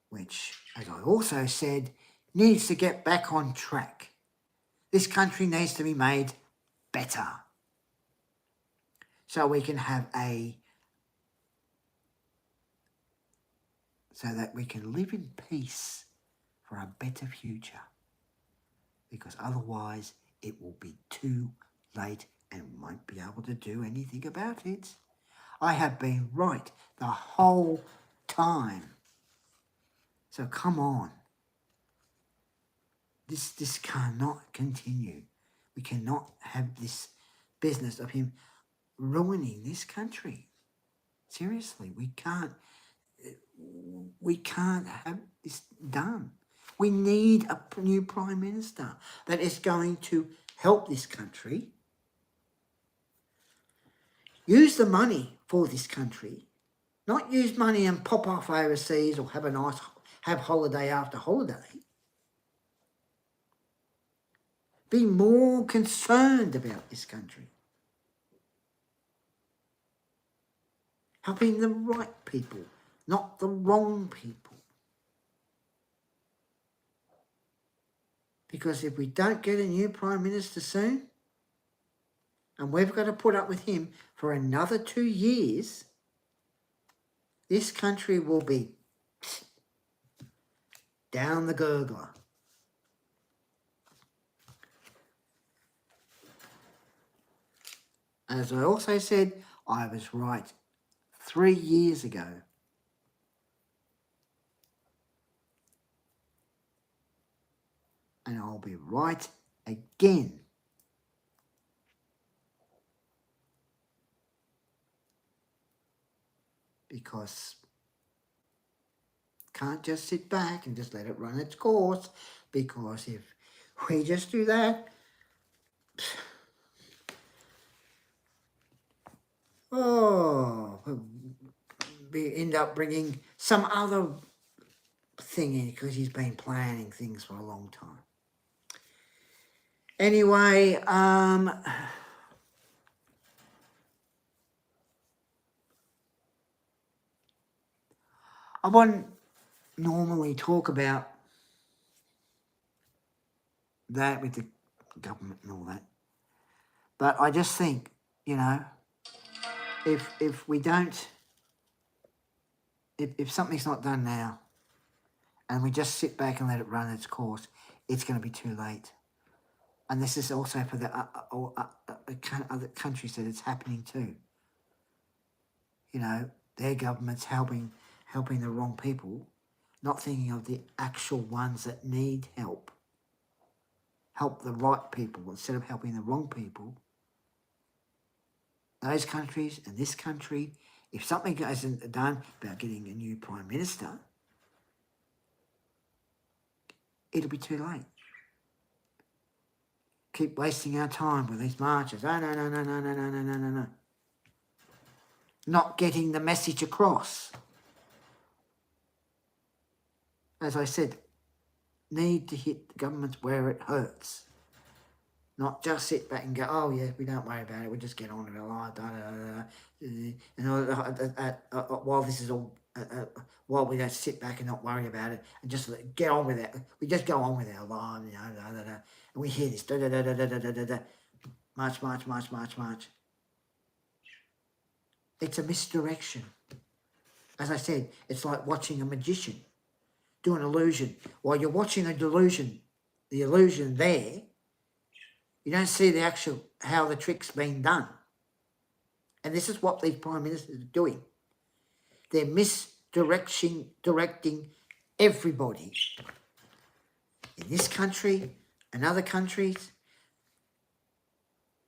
Which, as I also said, needs to get back on track. This country needs to be made better, so we can have so that we can live in peace for a better future. Because otherwise it will be too late and won't be able to do anything about it. I have been right the whole time. So come on. This cannot continue. We cannot have this business of him ruining this country. Seriously, we can't have this done. We need a new Prime Minister that is going to help this country, use the money for this country, not use money and pop off overseas or have holiday after holiday. Be more concerned about this country. Helping the right people, not the wrong people. Because if we don't get a new Prime Minister soon, and we've got to put up with him for another 2 years, this country will be down the gurgler. As I also said, I was right 3 years ago. And I'll be right again. Because can't just sit back and just let it run its course. Because if we just do that, we end up bringing some other thing in because he's been planning things for a long time. Anyway, I wouldn't normally talk about that with the government and all that, but I just think, if we don't, if something's not done now, and we just sit back and let it run its course, it's going to be too late. And this is also for the other countries that it's happening to. Their government's helping the wrong people, not thinking of the actual ones that need help. Help the right people instead of helping the wrong people. Those countries and this country, if something isn't done about getting a new Prime Minister, it'll be too late. Keep wasting our time with these marches. Oh, no. Not getting the message across. As I said, need to hit the governments where it hurts. Not just sit back and go, oh yeah, we don't worry about it, we'll just get on with our life, while this is all, while we don't sit back and not worry about it and just get on with it. We just go on with our life, and we hear this, march. It's a misdirection. As I said, it's like watching a magician do an illusion. While you're watching the illusion there, you don't see the actual, how the trick's been done. And this is what these Prime Ministers are doing. They're directing everybody in this country and other countries.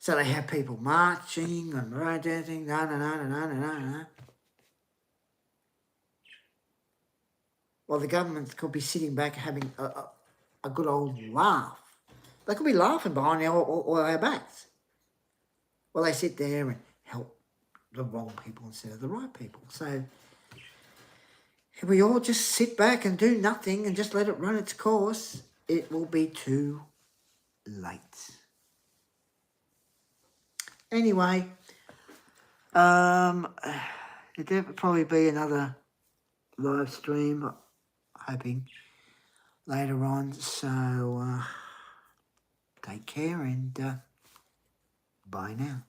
So they have people marching and protesting, Well, the government could be sitting back having a good old laugh. They could be laughing behind our backs. Well, they sit there and help the wrong people instead of the right people. So if we all just sit back and do nothing and just let it run its course, it will be too late. Anyway, there'll probably be another live stream, hoping, later on. So take care and bye now.